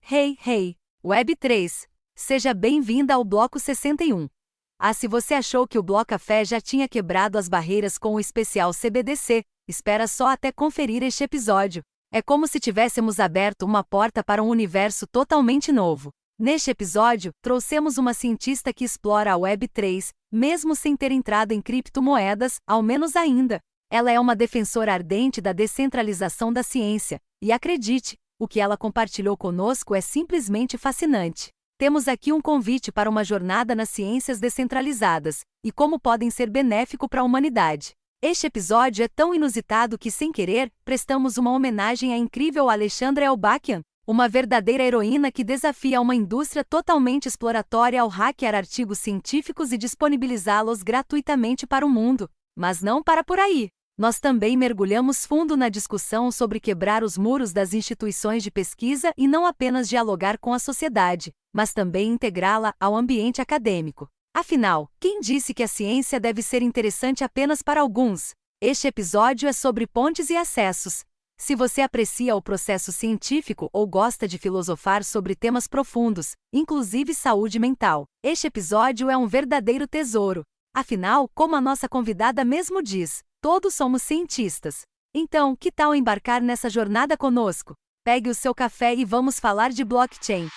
Hey, Web3! Seja bem-vinda ao Bloco 61. Se você achou que o Blocafé já tinha quebrado as barreiras com o especial CBDC, espera só até conferir este episódio. É como se tivéssemos aberto uma porta para um universo totalmente novo. Neste episódio, trouxemos uma cientista que explora a Web3, mesmo sem ter entrado em criptomoedas, ao menos ainda. Ela é uma defensora ardente da descentralização da ciência, e acredite, o que ela compartilhou conosco é simplesmente fascinante. Temos aqui um convite para uma jornada nas ciências descentralizadas, e como podem ser benéfico para a humanidade. Este episódio é tão inusitado que, sem querer, prestamos uma homenagem à incrível Alexandra Elbakyan, uma verdadeira heroína que desafia uma indústria totalmente exploratória ao hackear artigos científicos e disponibilizá-los gratuitamente para o mundo. Mas não para por aí. Nós também mergulhamos fundo na discussão sobre quebrar os muros das instituições de pesquisa e não apenas dialogar com a sociedade, mas também integrá-la ao ambiente acadêmico. Afinal, quem disse que a ciência deve ser interessante apenas para alguns? Este episódio é sobre pontes e acessos. Se você aprecia o processo científico ou gosta de filosofar sobre temas profundos, inclusive saúde mental, este episódio é um verdadeiro tesouro. Afinal, como a nossa convidada mesmo diz, todos somos cientistas. Então, que tal embarcar nessa jornada conosco? Pegue o seu café e vamos falar de blockchain.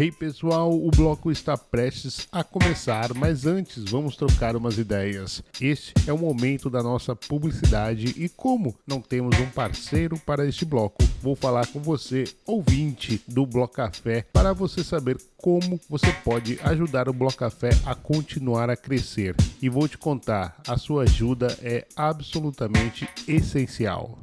Hey pessoal, o bloco está prestes a começar, mas antes vamos trocar umas ideias. Este é o momento da nossa publicidade e como não temos um parceiro para este bloco, vou falar com você, ouvinte do Blocafé, para você saber como você pode ajudar o Blocafé a continuar a crescer. E vou te contar, a sua ajuda é absolutamente essencial.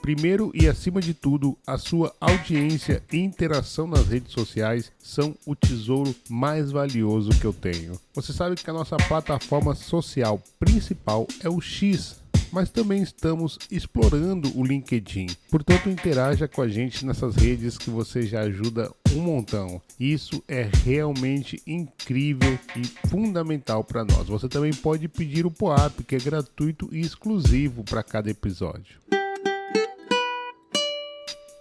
Primeiro e acima de tudo, a sua audiência e interação nas redes sociais são o tesouro mais valioso que eu tenho. Você sabe que a nossa plataforma social principal é o X, mas também estamos explorando o LinkedIn. Portanto, interaja com a gente nessas redes que você já ajuda um montão. Isso é realmente incrível e fundamental para nós. Você também pode pedir o POAP, que é gratuito e exclusivo para cada episódio.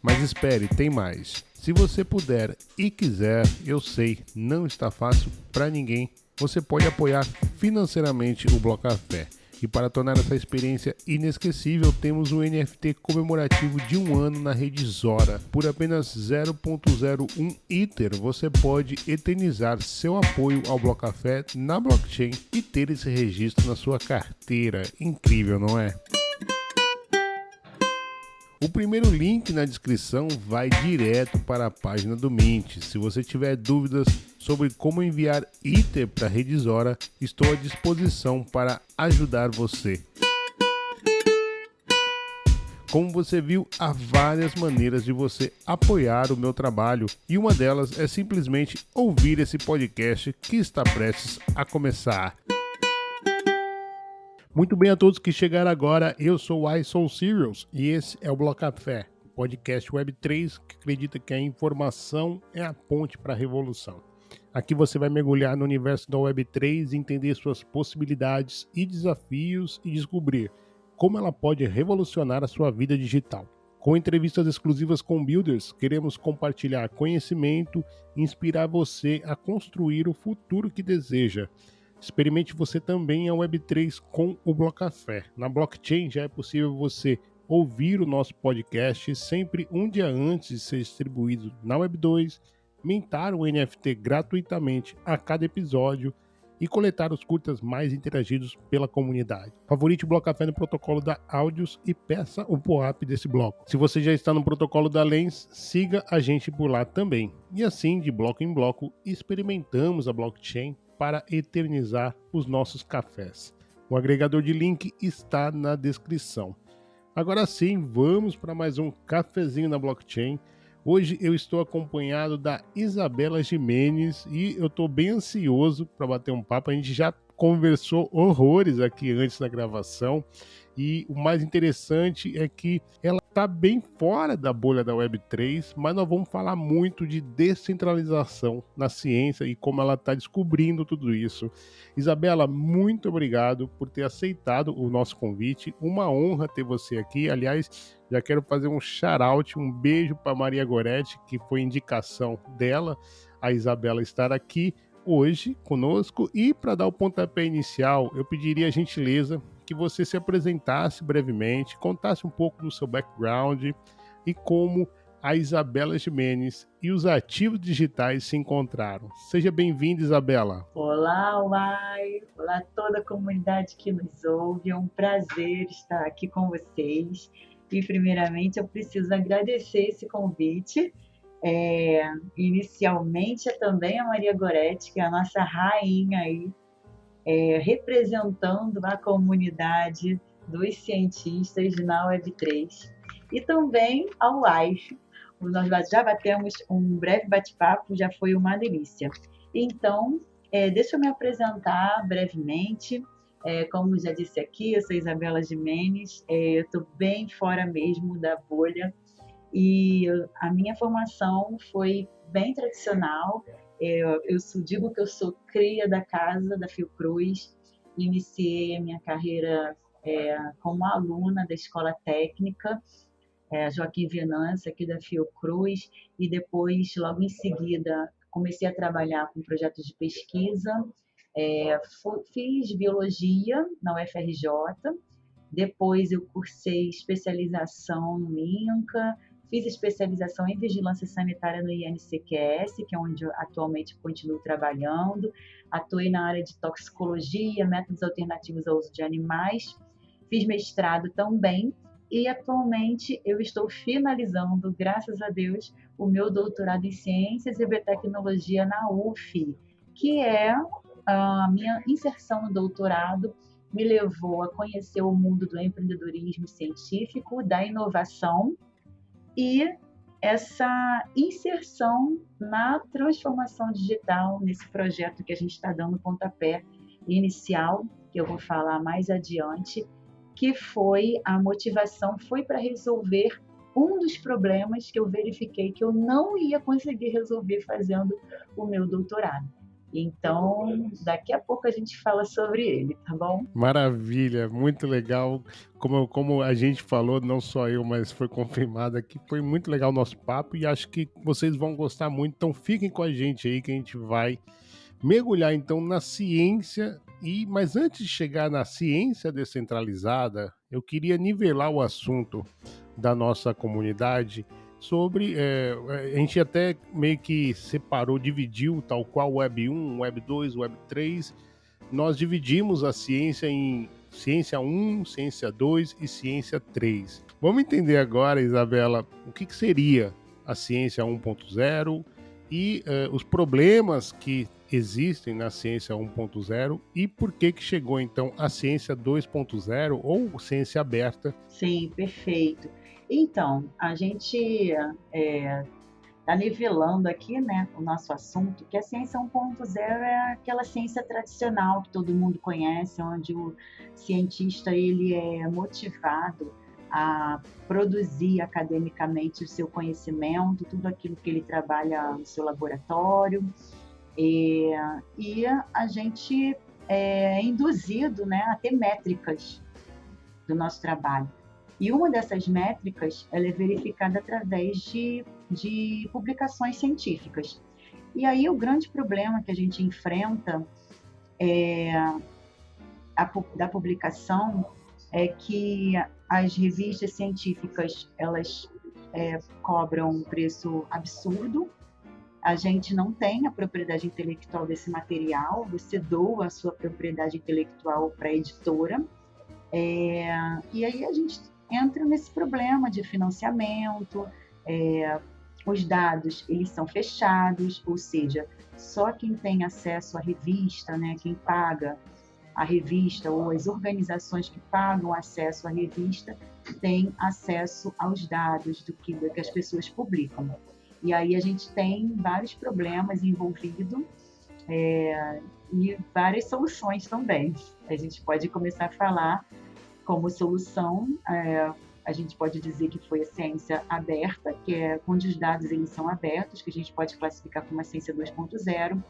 Mas espere, tem mais. Se você puder e quiser, eu sei, não está fácil para ninguém, você pode apoiar financeiramente o Blocafé. E para tornar essa experiência inesquecível, temos um NFT comemorativo de 1 ano na rede Zora. Por apenas 0.01 Ether, você pode eternizar seu apoio ao Blocafé na blockchain e ter esse registro na sua carteira. Incrível, não é? O primeiro link na descrição vai direto para a página do Mint. Se você tiver dúvidas sobre como enviar Ether para a rede Zora, estou à disposição para ajudar você. Como você viu, há várias maneiras de você apoiar o meu trabalho e uma delas é simplesmente ouvir esse podcast que está prestes a começar. Muito bem a todos que chegaram agora, eu sou o iSoulSerious e esse é o Blocafé, podcast Web3 que acredita que a informação é a ponte para a revolução. Aqui você vai mergulhar no universo da Web3, entender suas possibilidades e desafios e descobrir como ela pode revolucionar a sua vida digital. Com entrevistas exclusivas com builders, queremos compartilhar conhecimento e inspirar você a construir o futuro que deseja. Experimente você também a Web3 com o Blocafé. Na blockchain já é possível você ouvir o nosso podcast sempre um dia antes de ser distribuído na Web2, mintar o NFT gratuitamente a cada episódio e coletar os curtas mais interagidos pela comunidade. Favorite o Blocafé no protocolo da Áudios e peça o POAP desse bloco. Se você já está no protocolo da Lens, siga a gente por lá também. E assim, de bloco em bloco, experimentamos a blockchain para eternizar os nossos cafés. O agregador de link está na descrição. Agora sim, vamos para mais um cafezinho na blockchain. Hoje eu estou acompanhado da Isabela Jimenez e eu estou bem ansioso para bater um papo. A gente já conversou horrores aqui antes da gravação E o mais interessante é que ela está bem fora da bolha da Web3, mas nós vamos falar muito de descentralização na ciência e como ela está descobrindo tudo isso. Isabela, muito obrigado por ter aceitado o nosso convite. Uma honra ter você aqui. Aliás, já quero fazer um shout-out, um beijo para Maria Goretti, que foi indicação dela, a Isabela estar aqui hoje conosco. E para dar o pontapé inicial, eu pediria a gentileza que você se apresentasse brevemente, contasse um pouco do seu background e como a Isabela Gimenez e os ativos digitais se encontraram. Seja bem-vinda, Isabela. Olá, Uai! Olá a toda a comunidade que nos ouve. É um prazer estar aqui com vocês. E, primeiramente, eu preciso agradecer esse convite. Inicialmente, também a Maria Goretti, que é a nossa rainha aí, representando a comunidade dos cientistas na Web3. E também ao Life. Nós já batemos um breve bate-papo, já foi uma delícia. Então, deixa eu me apresentar brevemente. Como já disse aqui, eu sou Isabela Gimenez, eu estou bem fora mesmo da bolha e a minha formação foi bem tradicional. Digo que eu sou cria da casa da Fiocruz, iniciei a minha carreira como aluna da Escola Técnica Joaquim Venâncio, aqui da Fiocruz, e depois, logo em seguida, comecei a trabalhar com projetos de pesquisa. Fiz biologia na UFRJ, depois eu cursei especialização no INCA, fiz especialização em vigilância sanitária no INCQS, que é onde eu atualmente continuo trabalhando. Atuei na área de toxicologia, métodos alternativos ao uso de animais. Fiz mestrado também e atualmente eu estou finalizando, graças a Deus, o meu doutorado em Ciências e Biotecnologia na UF, que é a minha inserção no doutorado me levou a conhecer o mundo do empreendedorismo científico, da inovação e essa inserção na transformação digital, nesse projeto que a gente está dando pontapé inicial, que eu vou falar mais adiante, que foi a motivação, foi para resolver um dos problemas que eu verifiquei que eu não ia conseguir resolver fazendo o meu doutorado. Então, daqui a pouco a gente fala sobre ele, tá bom? Maravilha, muito legal. Como a gente falou, não só eu, mas foi confirmado aqui, foi muito legal o nosso papo e acho que vocês vão gostar muito. Então, fiquem com a gente aí que a gente vai mergulhar então na ciência. Mas antes de chegar na ciência descentralizada, eu queria nivelar o assunto da nossa comunidade sobre, a gente até meio que separou, dividiu, tal qual Web 1, Web 2, Web 3, nós dividimos a ciência em ciência 1, ciência 2 e ciência 3. Vamos entender agora, Isabela, o que seria a ciência 1.0 e os problemas que existem na ciência 1.0 e por que chegou então a ciência 2.0 ou ciência aberta. Sim, perfeito. Então, a gente está nivelando aqui, né, o nosso assunto, que a ciência 1.0 é aquela ciência tradicional que todo mundo conhece, onde o cientista ele é motivado a produzir academicamente o seu conhecimento, tudo aquilo que ele trabalha no seu laboratório, e a gente é induzido, né, a ter métricas do nosso trabalho. E uma dessas métricas ela é verificada através de publicações científicas. E aí o grande problema que a gente enfrenta da publicação é que as revistas científicas elas cobram um preço absurdo. A gente não tem a propriedade intelectual desse material, você doa a sua propriedade intelectual para a editora. E aí a gente entra nesse problema de financiamento, os dados eles são fechados, ou seja, só quem tem acesso à revista, né, quem paga a revista ou as organizações que pagam acesso à revista têm acesso aos dados do que as pessoas publicam. E aí a gente tem vários problemas envolvidos e várias soluções também. A gente pode começar a falar como solução, a gente pode dizer que foi a ciência aberta, que é onde os dados eles são abertos, que a gente pode classificar como uma ciência 2.0,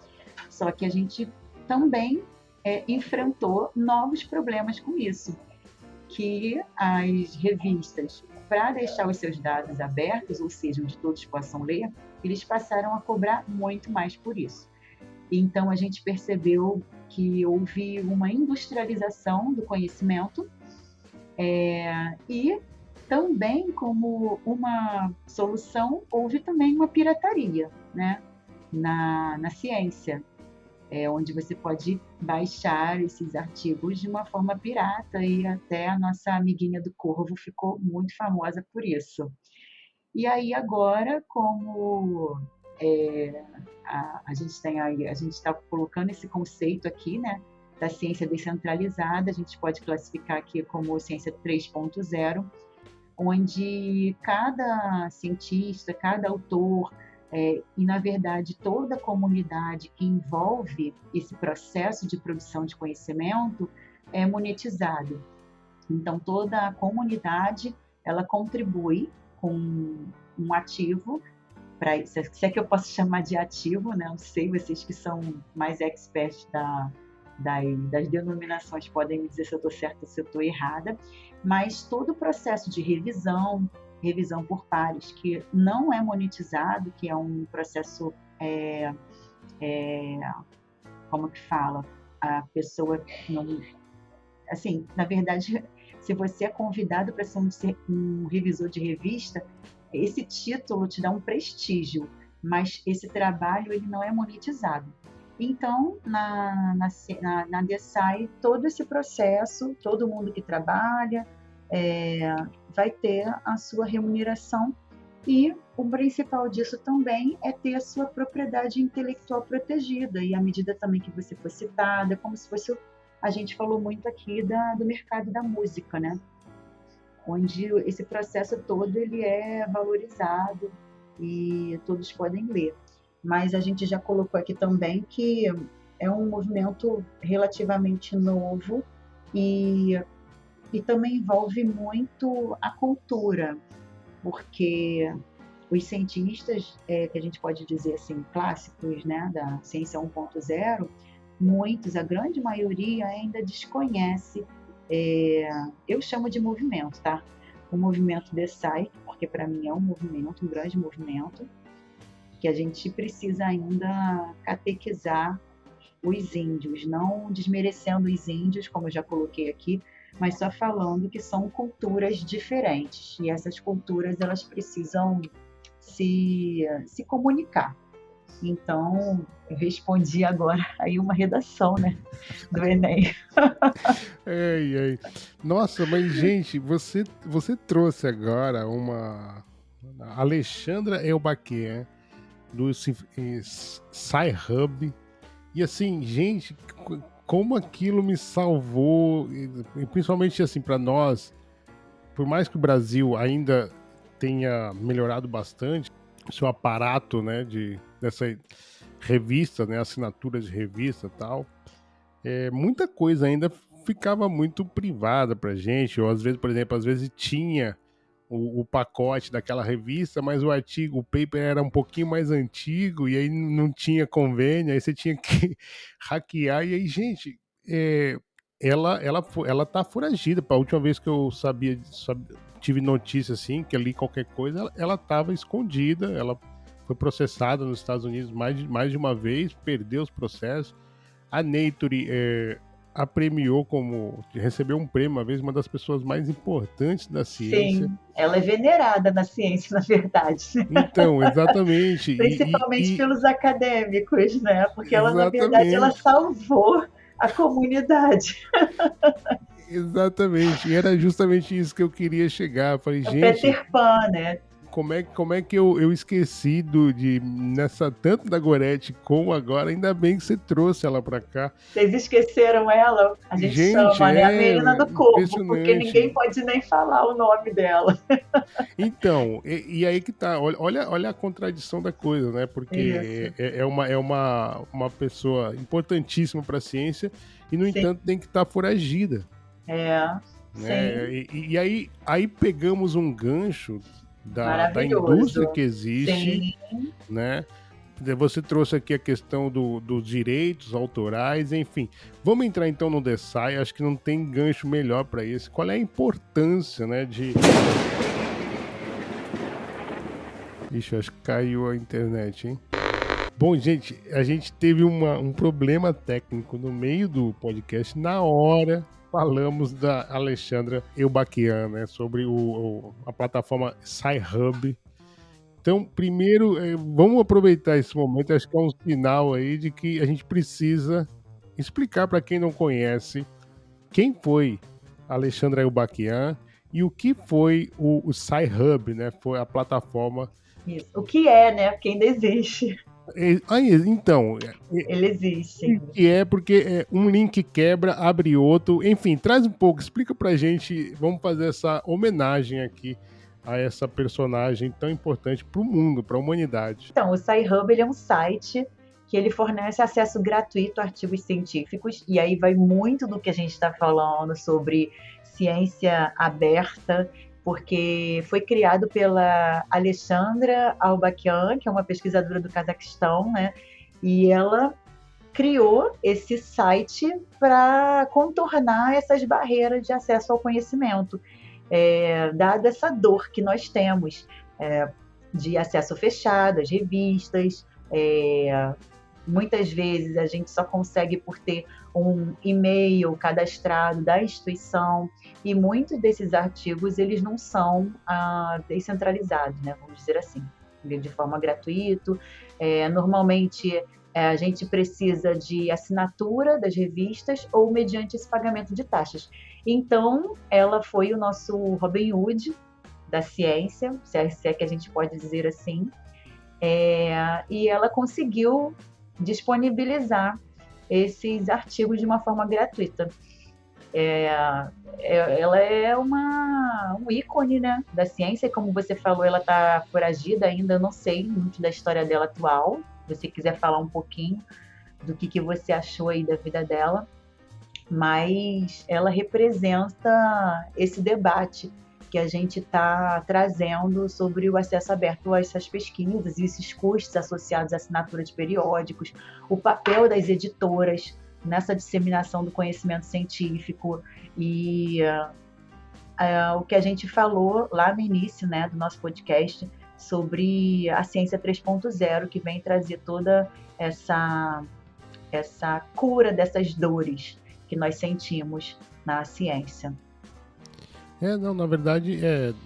só que a gente também enfrentou novos problemas com isso, que as revistas, para deixar os seus dados abertos, ou seja, onde todos possam ler, eles passaram a cobrar muito mais por isso. Então, a gente percebeu que houve uma industrialização do conhecimento e também, como uma solução, houve também uma pirataria, né, na ciência, onde você pode baixar esses artigos de uma forma pirata, e até a nossa amiguinha do Corvo ficou muito famosa por isso. E aí agora, como a gente está colocando esse conceito aqui, né, da ciência descentralizada, a gente pode classificar aqui como ciência 3.0, onde cada cientista, cada autor, e, na verdade, toda a comunidade que envolve esse processo de produção de conhecimento é monetizado. Então, toda a comunidade, ela contribui com um ativo, se é que eu posso chamar de ativo, né? Não sei, vocês que são mais experts das denominações podem me dizer se eu estou certa ou se eu estou errada, mas todo o processo de revisão por pares, que não é monetizado, que é um processo, como que fala, a pessoa não... Assim, na verdade, se você é convidado para ser um revisor de revista, esse título te dá um prestígio, mas esse trabalho ele não é monetizado. Então, na DSAI, todo esse processo, todo mundo que trabalha vai ter a sua remuneração, e o principal disso também é ter a sua propriedade intelectual protegida, e à medida também que você for citada, como se fosse, a gente falou muito aqui do mercado da música, né? Onde esse processo todo ele é valorizado e todos podem ler. Mas a gente já colocou aqui também que é um movimento relativamente novo e também envolve muito a cultura, porque os cientistas, que a gente pode dizer assim, clássicos, né, da ciência 1.0, muitos, a grande maioria ainda desconhece, eu chamo de movimento, tá? O movimento DSAI, porque para mim é um movimento, um grande movimento, que a gente precisa ainda catequizar os índios, não desmerecendo os índios, como eu já coloquei aqui, mas só falando que são culturas diferentes, e essas culturas elas precisam se comunicar. Então, eu respondi agora aí uma redação, né, do Enem. Nossa, mas gente, você trouxe agora uma Alexandra Elbaquer, do Sci-Hub, e assim, gente, como aquilo me salvou, e principalmente assim para nós, por mais que o Brasil ainda tenha melhorado bastante o seu aparato, né, dessa revista, né, assinaturas de revista e tal, muita coisa ainda ficava muito privada pra gente, ou às vezes, por exemplo, tinha o pacote daquela revista, mas o artigo, o paper era um pouquinho mais antigo, e aí não tinha convênio, aí você tinha que hackear, e aí, gente, ela tá foragida. A última vez que eu tive notícia, assim, que eu li qualquer coisa, ela tava escondida, ela foi processada nos Estados Unidos mais de uma vez, perdeu os processos. A Nature a premiou recebeu um prêmio uma vez, uma das pessoas mais importantes da ciência. Sim, ela é venerada na ciência, na verdade. Então, exatamente. Principalmente pelos acadêmicos, né? Porque ela, exatamente. na verdade, ela salvou a comunidade. Exatamente, e era justamente isso que eu queria chegar. Eu falei, gente, Peter Pan, né? Como é que eu esqueci tanto da Gorete como agora, ainda bem que você trouxe ela pra cá. Vocês esqueceram ela? A gente chama, né? A menina do corvo, porque ninguém pode nem falar o nome dela. Então, e aí que tá, olha a contradição da coisa, né? Porque é uma pessoa importantíssima pra ciência e, no entanto, tem que estar foragida. né? Sim, E aí pegamos um gancho da indústria maravilhoso. que existe, Sim. né? Você trouxe aqui a questão dos direitos autorais, enfim. Vamos entrar então no DeSci, acho que não tem gancho melhor para isso. Qual é a importância, né, de... Ixi, acho que caiu a internet, hein? Bom, gente, a gente teve um problema técnico no meio do podcast. Na hora, falamos da Alexandra Elbaquian, né, sobre a plataforma SciHub. Então, primeiro, vamos aproveitar esse momento. Acho que é um sinal aí de que a gente precisa explicar para quem não conhece quem foi a Alexandra Elbaquian e o que foi o SciHub, né? Foi a plataforma. Isso. O que é, né? Porque ainda existe. Então, Ele existe o ainda. que é porque um link quebra, abre outro. Enfim, traz um pouco, explica pra gente. Vamos fazer essa homenagem aqui a essa personagem tão importante para o mundo, para a humanidade. Então, o SciHub ele é um site que ele fornece acesso gratuito a artigos científicos, e aí vai muito do que a gente está falando sobre ciência aberta, porque foi criado pela Alexandra Albakian, que é uma pesquisadora do Cazaquistão, né? E ela criou esse site para contornar essas barreiras de acesso ao conhecimento, dada essa dor que nós temos de acesso fechado às revistas. Muitas vezes a gente só consegue por ter um e-mail cadastrado da instituição, e muitos desses artigos eles não são descentralizados, né, vamos dizer assim, de forma gratuita. Normalmente a gente precisa de assinatura das revistas ou mediante esse pagamento de taxas. Então, ela foi o nosso Robin Hood da ciência, se é que a gente pode dizer assim, e ela conseguiu disponibilizar esses artigos de uma forma gratuita. Ela é um ícone, né, da ciência, e como você falou, ela está foragida ainda, eu não sei muito da história dela atual. Se você quiser falar um pouquinho do que você achou aí da vida dela, mas ela representa esse debate que a gente está trazendo sobre o acesso aberto a essas pesquisas e esses custos associados à assinatura de periódicos, o papel das editoras nessa disseminação do conhecimento científico e o que a gente falou lá no início, né, do nosso podcast sobre a ciência 3.0, que vem trazer toda essa cura dessas dores que nós sentimos na ciência. Não, na verdade,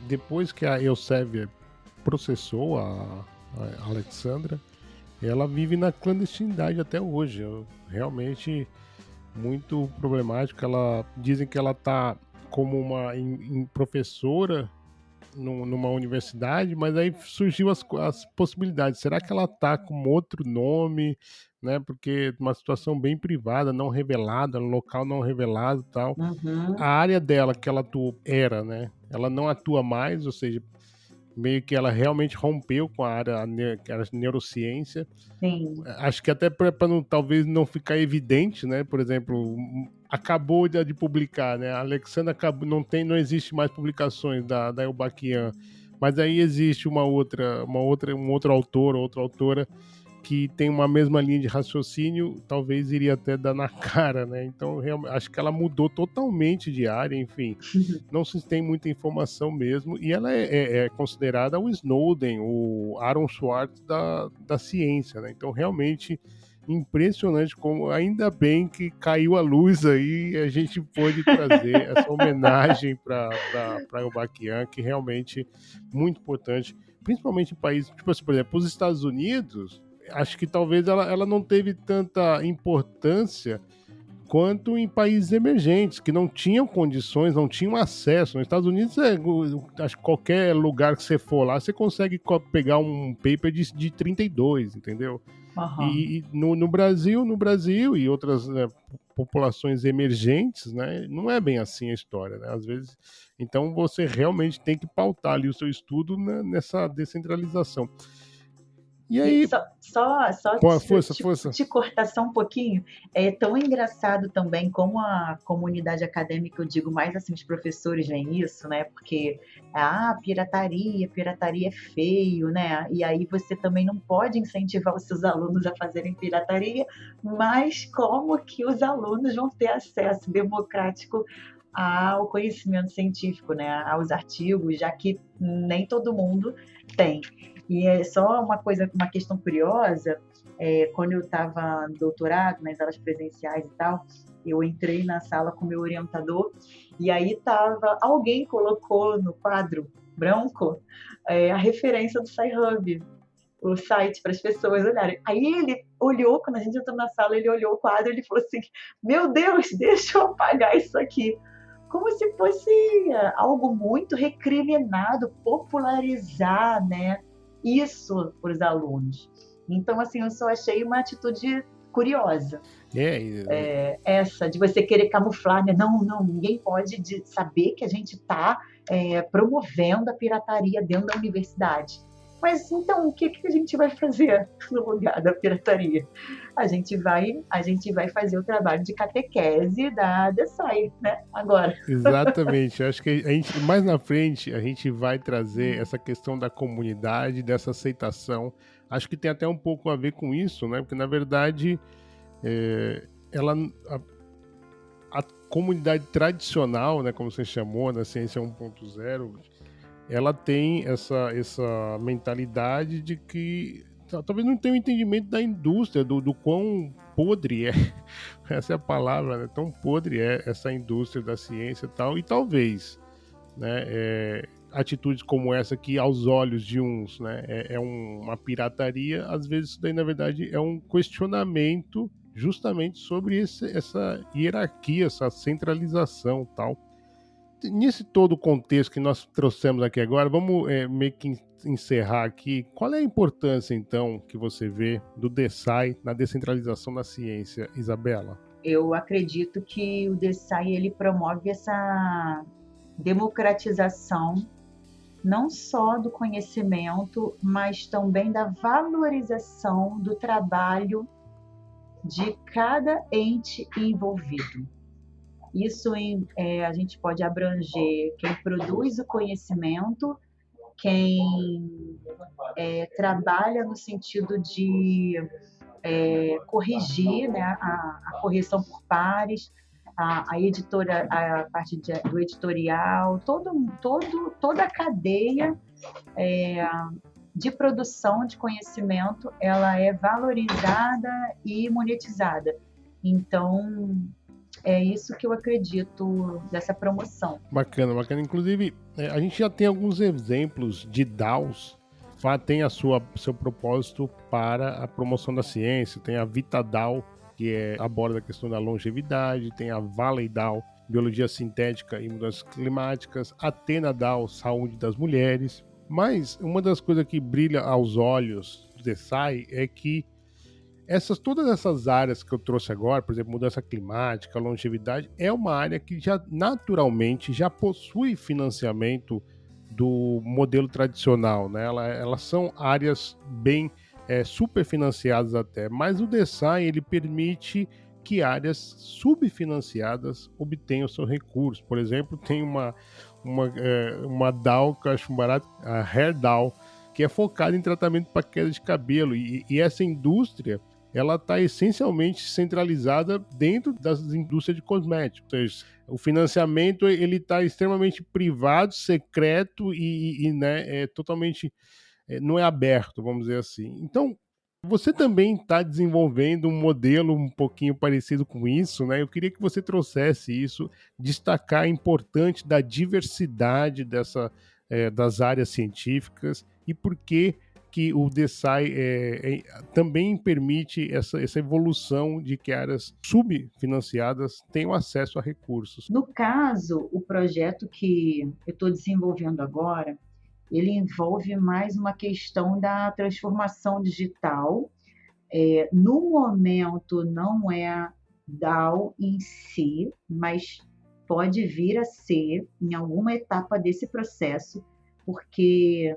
depois que a Elsevier processou a Alexandra, ela vive na clandestinidade até hoje. Realmente muito problemático. Dizem que ela está como uma professora numa universidade, mas aí surgiu as possibilidades. Será que ela está com outro nome, né? Porque uma situação bem privada, não revelada, no local não revelado e tal. Uhum. A área dela que ela atuou né? Ela não atua mais, ou seja, meio que ela realmente rompeu com a área que era neurociência. Sim. Acho que até para talvez não ficar evidente, né? Por exemplo, acabou de publicar, né? A Alexandra acabou, não existe mais publicações da Elbaquian, mas aí existe um outro autor, outra autora que tem uma mesma linha de raciocínio, talvez iria até dar na cara, né? Então, acho que ela mudou totalmente de área, enfim, não se tem muita informação mesmo, e ela é considerada o Snowden, o Aaron Swartz da ciência, né? Então, realmente impressionante como, ainda bem que caiu a luz aí e a gente pôde trazer essa homenagem para Elbaquian, que realmente muito importante, principalmente em países, tipo assim, por exemplo, os Estados Unidos, acho que talvez ela não teve tanta importância quanto em países emergentes, que não tinham condições, não tinham acesso. Nos Estados Unidos, acho que qualquer lugar que você for lá, você consegue pegar um paper de 32, entendeu? Uhum. E no Brasil e outras, né, populações emergentes, né, não é bem assim a história, né? Às vezes, então você realmente tem que pautar ali o seu estudo nessa descentralização. E E aí, só pô, força, força. te cortar só um pouquinho, é tão engraçado também como a comunidade acadêmica, eu digo mais assim, os professores veem isso, né? Porque, pirataria é feio, né? E aí você também não pode incentivar os seus alunos a fazerem pirataria, mas como que os alunos vão ter acesso democrático ao conhecimento científico, né? Aos artigos, já que nem todo mundo tem. E é só uma questão curiosa, quando eu estava no doutorado, nas aulas presenciais e tal, eu entrei na sala com o meu orientador e aí alguém colocou no quadro branco a referência do Sci-Hub, o site para as pessoas olharem. Aí ele olhou, quando a gente entrou na sala, ele olhou o quadro e ele falou assim, meu Deus, deixa eu apagar isso aqui. Como se fosse algo muito recriminado, popularizar, né, isso para os alunos. Então, assim, eu só achei uma atitude curiosa. Essa de você querer camuflar, né? Não, ninguém pode saber que a gente está promovendo a pirataria dentro da universidade. Mas então, o que a gente vai fazer no lugar da pirataria? A gente vai fazer o trabalho de catequese da DESAI, né? Agora. Exatamente. Eu acho que a gente, mais na frente a gente vai trazer essa questão da comunidade, dessa aceitação. Acho que tem até um pouco a ver com isso, né? Porque na verdade ela, a comunidade tradicional, né, como você chamou, na ciência 1.0, ela tem essa mentalidade de que talvez não tenha um entendimento da indústria, do quão podre é, essa é a palavra, né? Tão podre é essa indústria da ciência e tal, e talvez, né, atitudes como essa que aos olhos de uns, né, uma pirataria, às vezes isso daí na verdade é um questionamento justamente sobre essa hierarquia, essa centralização e tal. Nesse todo o contexto que nós trouxemos aqui agora, vamos meio que encerrar aqui. Qual é a importância, então, que você vê do DeSci na descentralização da ciência, Isabela? Eu acredito que o DeSci ele promove essa democratização não só do conhecimento, mas também da valorização do trabalho de cada ente envolvido. Isso a gente pode abranger quem produz o conhecimento, quem trabalha no sentido de corrigir, né, a correção por pares, a editora, a parte do editorial, toda a cadeia de produção de conhecimento, ela é valorizada e monetizada. Então, é isso que eu acredito dessa promoção. Bacana, bacana. Inclusive, a gente já tem alguns exemplos de DAOs tem seu propósito para a promoção da ciência. Tem a VitaDAO, que aborda a questão da longevidade, tem a ValleyDAO, biologia sintética e mudanças climáticas, a AthenaDAO, saúde das mulheres. Mas uma das coisas que brilha aos olhos do DeSci é que todas essas áreas que eu trouxe agora, por exemplo, mudança climática, longevidade, é uma área que já naturalmente já possui financiamento do modelo tradicional, né? Elas são áreas bem superfinanciadas até, mas o DeSci ele permite que áreas subfinanciadas obtenham seus recursos. Por exemplo, tem uma DAO que eu acho barato, a HairDAO, que é focada em tratamento para queda de cabelo, e essa indústria ela está essencialmente centralizada dentro das indústrias de cosméticos. Ou seja, o financiamento ele está extremamente privado, secreto e né, totalmente não é aberto, vamos dizer assim. Então, você também está desenvolvendo um modelo um pouquinho parecido com isso, né? Eu queria que você trouxesse isso, destacar a importância da diversidade das áreas científicas e por que o DeSci também permite essa evolução de que áreas subfinanciadas tenham acesso a recursos. No caso, o projeto que eu estou desenvolvendo agora, ele envolve mais uma questão da transformação digital. No momento, não é DAO em si, mas pode vir a ser em alguma etapa desse processo, porque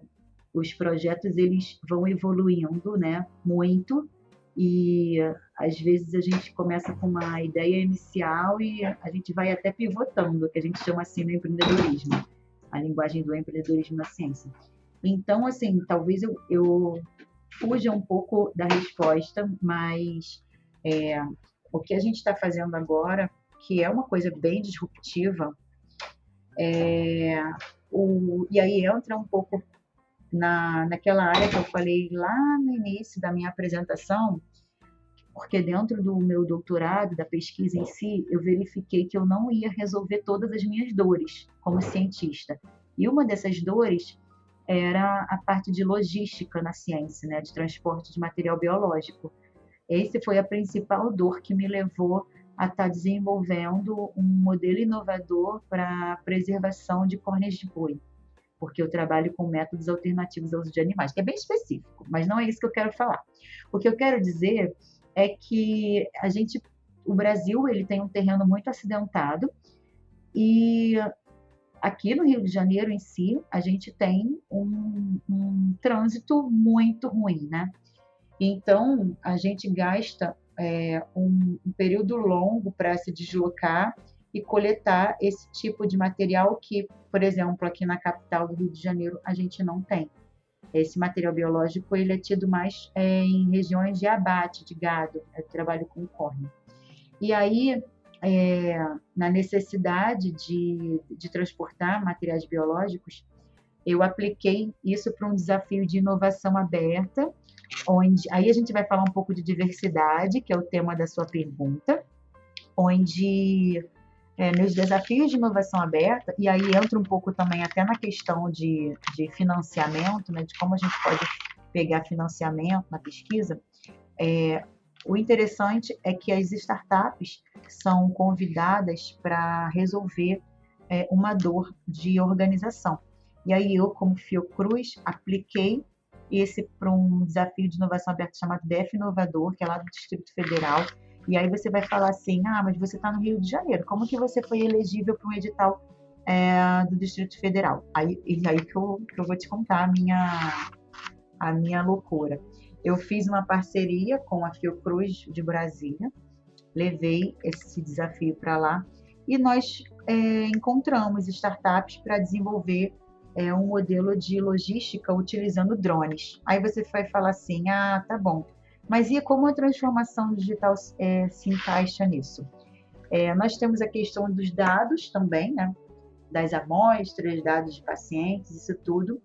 os projetos eles vão evoluindo, né, muito, e às vezes a gente começa com uma ideia inicial e a gente vai até pivotando, que a gente chama assim no empreendedorismo, a linguagem do empreendedorismo na ciência. Então, assim, talvez eu fuja um pouco da resposta, mas o que a gente está fazendo agora, que é uma coisa bem disruptiva, e aí entra um pouco naquela área que eu falei lá no início da minha apresentação, porque dentro do meu doutorado, da pesquisa em si, eu verifiquei que eu não ia resolver todas as minhas dores como cientista. E uma dessas dores era a parte de logística na ciência, né, de transporte de material biológico. Esse foi a principal dor que me levou a estar desenvolvendo um modelo inovador para a preservação de córneas de boi, porque eu trabalho com métodos alternativos ao uso de animais, que é bem específico, mas não é isso que eu quero falar. O que eu quero dizer é que o Brasil ele tem um terreno muito acidentado e aqui no Rio de Janeiro em si a gente tem um trânsito muito ruim, né? Então a gente gasta um período longo para se deslocar e coletar esse tipo de material que, por exemplo, aqui na capital do Rio de Janeiro a gente não tem. Esse material biológico ele é tido mais em regiões de abate de gado, eu trabalho com córnea. E aí, na necessidade de transportar materiais biológicos, eu apliquei isso para um desafio de inovação aberta, onde aí a gente vai falar um pouco de diversidade, que é o tema da sua pergunta, onde nos desafios de inovação aberta, e aí entra um pouco também até na questão de financiamento, né, de como a gente pode pegar financiamento na pesquisa, o interessante é que as startups são convidadas para resolver uma dor de organização. E aí eu, como Fiocruz, apliquei esse para um desafio de inovação aberta chamado DF Inovador, que é lá do Distrito Federal. E aí você vai falar assim, mas você está no Rio de Janeiro, como que você foi elegível para um edital do Distrito Federal? Aí que eu vou te contar a minha loucura. Eu fiz uma parceria com a Fiocruz de Brasília, levei esse desafio para lá e nós encontramos startups para desenvolver um modelo de logística utilizando drones. Aí você vai falar assim, tá bom, mas e como a transformação digital se encaixa nisso? Nós temos a questão dos dados também, né? Das amostras, dados de pacientes, isso tudo.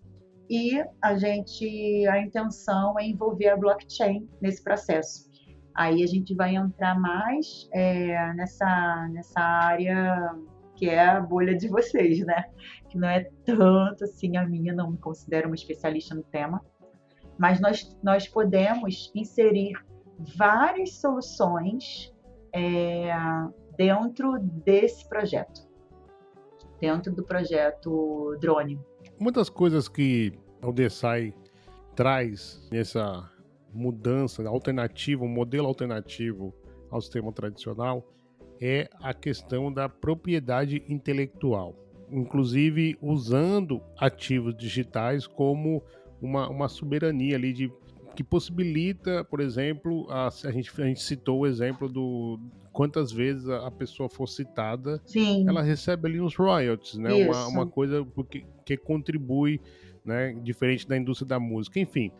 E a intenção é envolver a blockchain nesse processo. Aí a gente vai entrar mais nessa área que é a bolha de vocês, né? Que não é tanto assim a minha, não me considero uma especialista no tema, mas nós podemos inserir várias soluções dentro desse projeto, dentro do projeto Drone. Uma das coisas que o DeSci traz nessa mudança alternativa, um modelo alternativo ao sistema tradicional, é a questão da propriedade intelectual, inclusive usando ativos digitais como uma soberania ali que possibilita, por exemplo, a gente citou o exemplo do quantas vezes a pessoa for citada, Sim, ela recebe ali uns royalties, né? Uma coisa que contribui, né? Diferente da indústria da música. Enfim,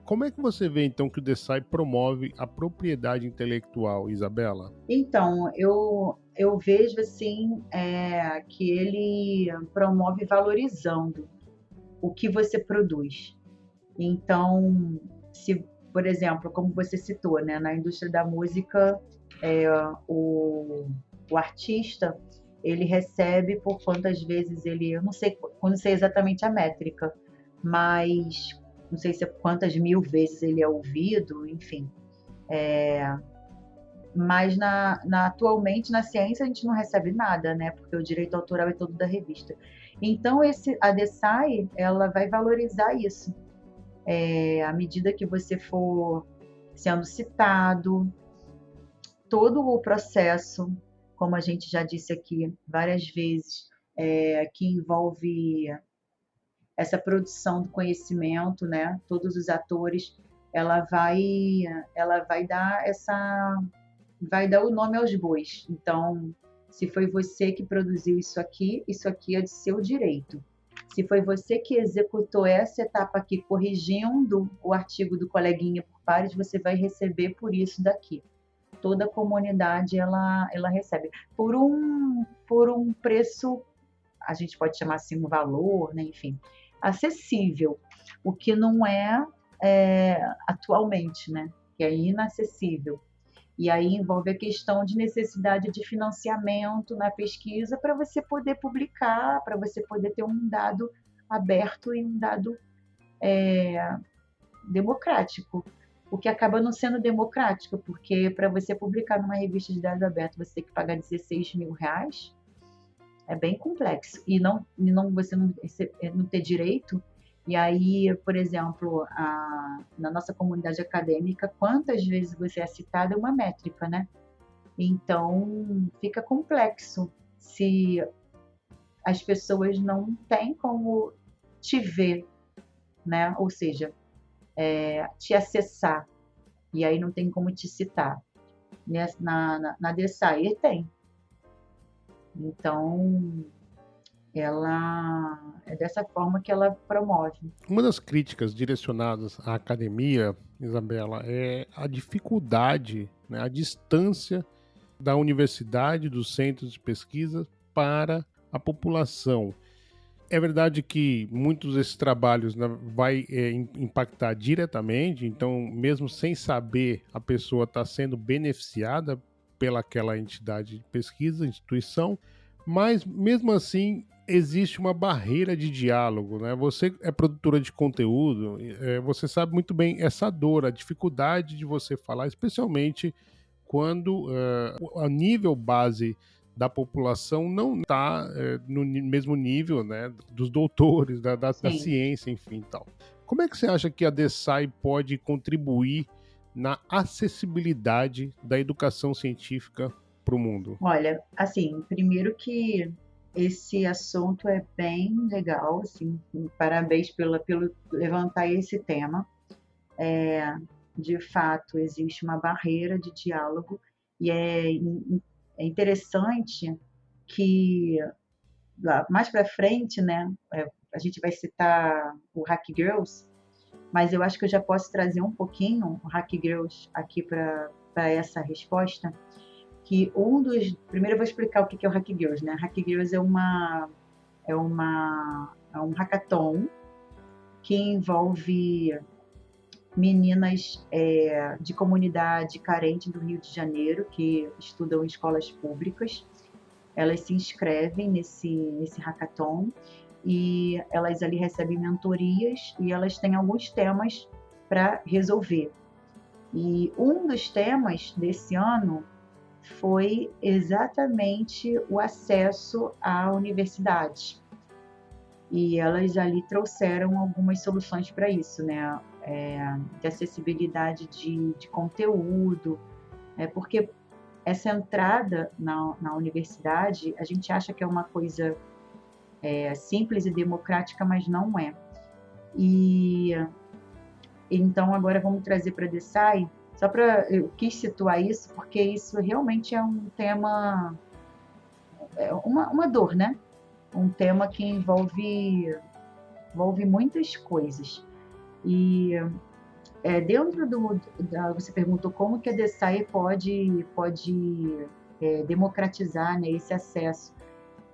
como é que você vê então que o DeSci promove a propriedade intelectual, Isabela? Então, eu vejo assim que ele promove valorizando o que você produz. Então, se, por exemplo, como você citou, né, na indústria da música, o artista ele recebe por quantas vezes eu não sei exatamente a métrica, mas não sei se quantas mil vezes ele é ouvido, enfim. Mas atualmente na ciência a gente não recebe nada, né? Porque o direito autoral é todo da revista. Então a DeSci, ela vai valorizar isso. À medida que você for sendo citado, todo o processo, como a gente já disse aqui várias vezes, que envolve essa produção do conhecimento, né? Todos os atores, ela vai vai dar o nome aos bois. Então, se foi você que produziu isso aqui é de seu direito. Se foi você que executou essa etapa aqui, corrigindo o artigo do coleguinha por pares, você vai receber por isso daqui. Toda a comunidade ela recebe por um preço, a gente pode chamar assim um valor, né? Enfim, acessível, o que não atualmente, né? Que é inacessível. E aí envolve a questão de necessidade de financiamento na pesquisa para você poder publicar, para você poder ter um dado aberto e um dado democrático, o que acaba não sendo democrático, porque para você publicar numa revista de dados abertos você tem que pagar R$16.000, é bem complexo, e você não ter direito. E aí, por exemplo, na nossa comunidade acadêmica, quantas vezes você é citado é uma métrica, né? Então, fica complexo se as pessoas não têm como te ver, né? Ou seja, te acessar, e aí não tem como te citar. Na DSAE tem. Então, ela é dessa forma que ela promove. Uma das críticas direcionadas à academia, Isabela, é a dificuldade, né, a distância da universidade, dos centros de pesquisa para a população. É verdade que muitos desses trabalhos, né, vai impactar diretamente, então mesmo sem saber, a pessoa está sendo beneficiada pelaquela entidade de pesquisa, instituição, mas mesmo assim existe uma barreira de diálogo, né? Você é produtora de conteúdo, você sabe muito bem essa dor, a dificuldade de você falar, especialmente quando a nível base da população não está no mesmo nível, né, dos doutores, da ciência, enfim, tal. Como é que você acha que a DSAE pode contribuir na acessibilidade da educação científica para o mundo? Olha, assim, primeiro que esse assunto é bem legal, assim, parabéns pelo levantar esse tema. De fato, existe uma barreira de diálogo e é interessante que lá mais para frente, né, a gente vai citar o Hack Girls, mas eu acho que eu já posso trazer um pouquinho o Hack Girls aqui para essa resposta. Que primeiro eu vou explicar o que é o Hack Girls, né? Hack Girls é um hackathon que envolve meninas de comunidade carente do Rio de Janeiro que estudam em escolas públicas. Elas se inscrevem nesse hackathon e elas ali recebem mentorias e elas têm alguns temas para resolver. E um dos temas desse ano foi exatamente o acesso à universidade. E elas ali trouxeram algumas soluções para isso, né? De acessibilidade de conteúdo, porque essa entrada na universidade, a gente acha que é uma coisa simples e democrática, mas não é. E então agora vamos trazer para a DSAE, eu quis situar isso, porque isso realmente é um tema, uma dor, né? Um tema que envolve muitas coisas. E dentro você perguntou como que a DSAE pode democratizar, né, esse acesso,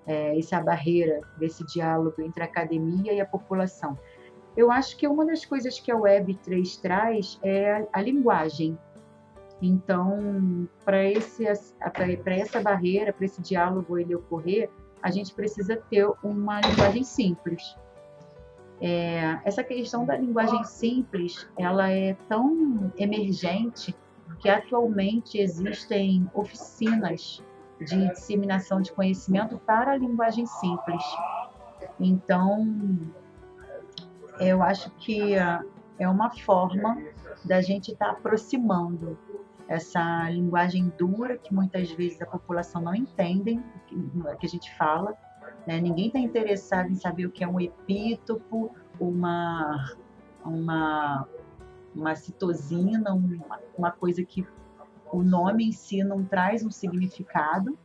essa barreira desse diálogo entre a academia e a população. Eu acho que uma das coisas que a Web3 traz é a linguagem. Então, para essa barreira, para esse diálogo ele ocorrer, a gente precisa ter uma linguagem simples. Essa questão da linguagem simples, ela é tão emergente que atualmente existem oficinas de disseminação de conhecimento para a linguagem simples. Então, eu acho que é uma forma da gente estar aproximando essa linguagem dura que muitas vezes a população não entende, que a gente fala, né? Ninguém está interessado em saber o que é um epítopo, uma, uma citosina, uma coisa que o nome em si não traz um significado,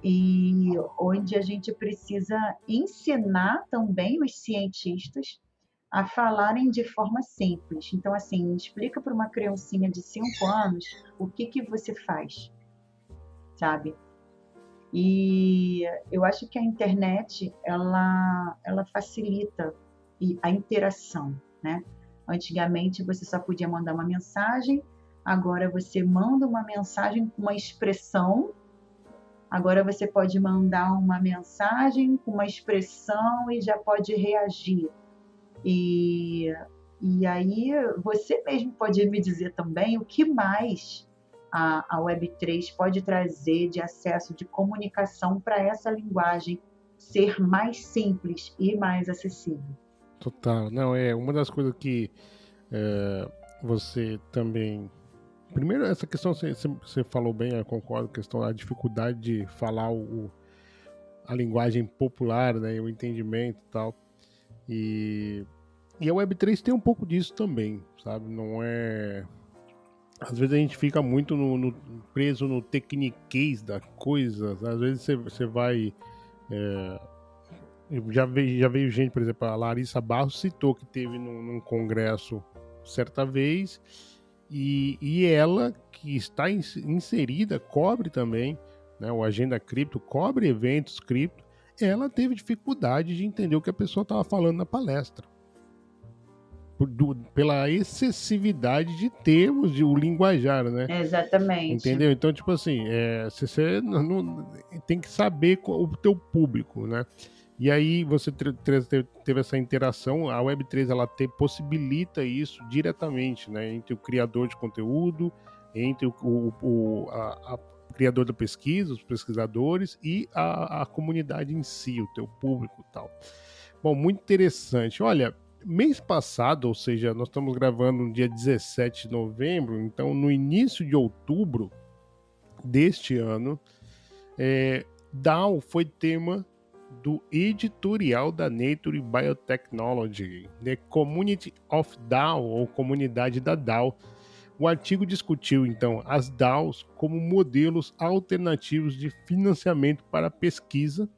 e onde a gente precisa ensinar também os cientistas a falarem de forma simples. Então, assim, explica para uma criancinha de 5 anos o que você faz, sabe? E eu acho que a internet, ela facilita a interação, né? Antigamente você só podia mandar uma mensagem, agora você manda uma mensagem com uma expressão, agora você pode mandar uma mensagem com uma expressão e já pode reagir. E, e aí você mesmo pode me dizer também o que mais a Web3 pode trazer de acesso de comunicação para essa linguagem ser mais simples e mais acessível. Total. Não, é uma das coisas que você também. Primeiro, essa questão você falou bem, eu concordo, a questão da dificuldade de falar a linguagem popular, né, o entendimento e tal. E a Web3 tem um pouco disso também, sabe? Não é. Às vezes a gente fica muito preso no tecniquez da coisa. Às vezes você vai. Já veio gente, por exemplo, a Larissa Barros citou que teve num congresso certa vez, e ela, que está inserida, cobre também, né, o Agenda Cripto, cobre eventos cripto, ela teve dificuldade de entender o que a pessoa estava falando na palestra. Pela excessividade de termos, de o linguajar, né? Exatamente. Entendeu? Então, tipo assim, você tem que saber o teu público, né? E aí você teve essa interação, a Web3 ela possibilita isso diretamente, né? Entre o criador de conteúdo, entre o criador da pesquisa, os pesquisadores e a comunidade em si, o teu público e tal. Bom, muito interessante. Olha, mês passado, ou seja, nós estamos gravando no dia 17 de novembro, então no início de outubro deste ano, DAO foi tema do editorial da Nature Biotechnology, The Community of DAO, ou Comunidade da DAO. O artigo discutiu, então, as DAOs como modelos alternativos de financiamento para pesquisa,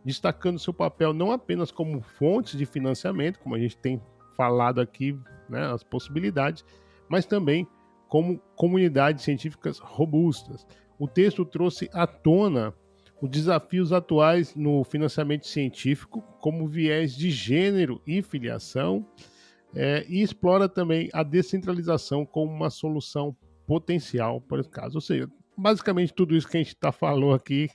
destacando seu papel não apenas como fontes de financiamento, como a gente tem falado aqui, né, as possibilidades, mas também como comunidades científicas robustas. O texto trouxe à tona os desafios atuais no financiamento científico, como viés de gênero e filiação, e explora também a descentralização como uma solução potencial para esse caso. Ou seja, basicamente tudo isso que a gente falou aqui,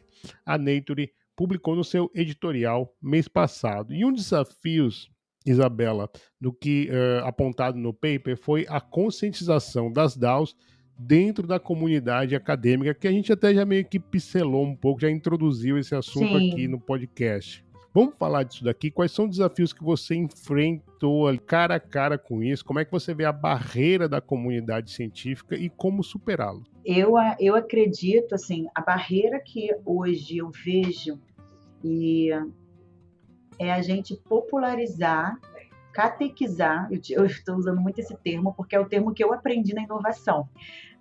a Nature publicou no seu editorial mês passado. E um dos desafios, Isabela, do que apontado no paper foi a conscientização das DAOs dentro da comunidade acadêmica, que a gente até já meio que pincelou um pouco, já introduziu esse assunto aqui no podcast. Vamos falar disso daqui. Quais são os desafios que você enfrentou cara a cara com isso? Como é que você vê a barreira da comunidade científica e como superá-lo? Eu acredito, assim, a barreira que hoje eu vejo é a gente popularizar, catequizar. Eu estou usando muito esse termo porque é o termo que eu aprendi na inovação.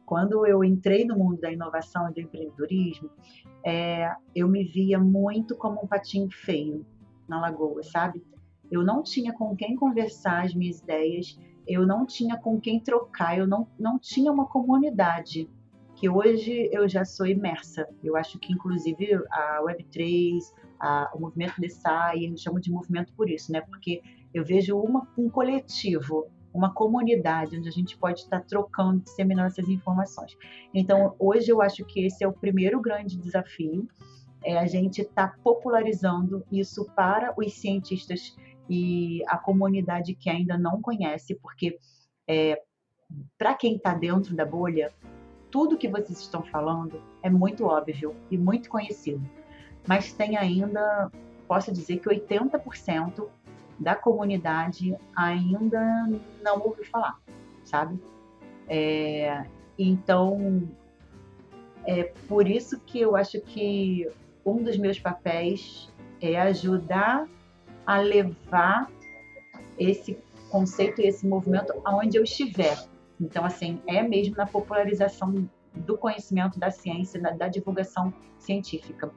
Quando eu entrei no mundo da inovação e do empreendedorismo, eu me via muito como um patinho feio na lagoa, sabe? Eu não tinha com quem conversar as minhas ideias, eu não tinha com quem trocar, eu não tinha uma comunidade, que hoje eu já sou imersa. Eu acho que, inclusive, a Web3, o movimento DeSci, eu chamo de movimento por isso, né? Porque eu vejo um coletivo, uma comunidade onde a gente pode estar trocando, disseminando essas informações. Então, hoje eu acho que esse é o primeiro grande desafio, é a gente estar popularizando isso para os cientistas e a comunidade que ainda não conhece, porque para quem está dentro da bolha, tudo que vocês estão falando é muito óbvio e muito conhecido, mas tem ainda, posso dizer que 80% da comunidade ainda não ouviu falar, sabe? Então, é por isso que eu acho que um dos meus papéis é ajudar a levar esse conceito e esse movimento aonde eu estiver. Então, assim, é mesmo na popularização do conhecimento da ciência, da divulgação científica.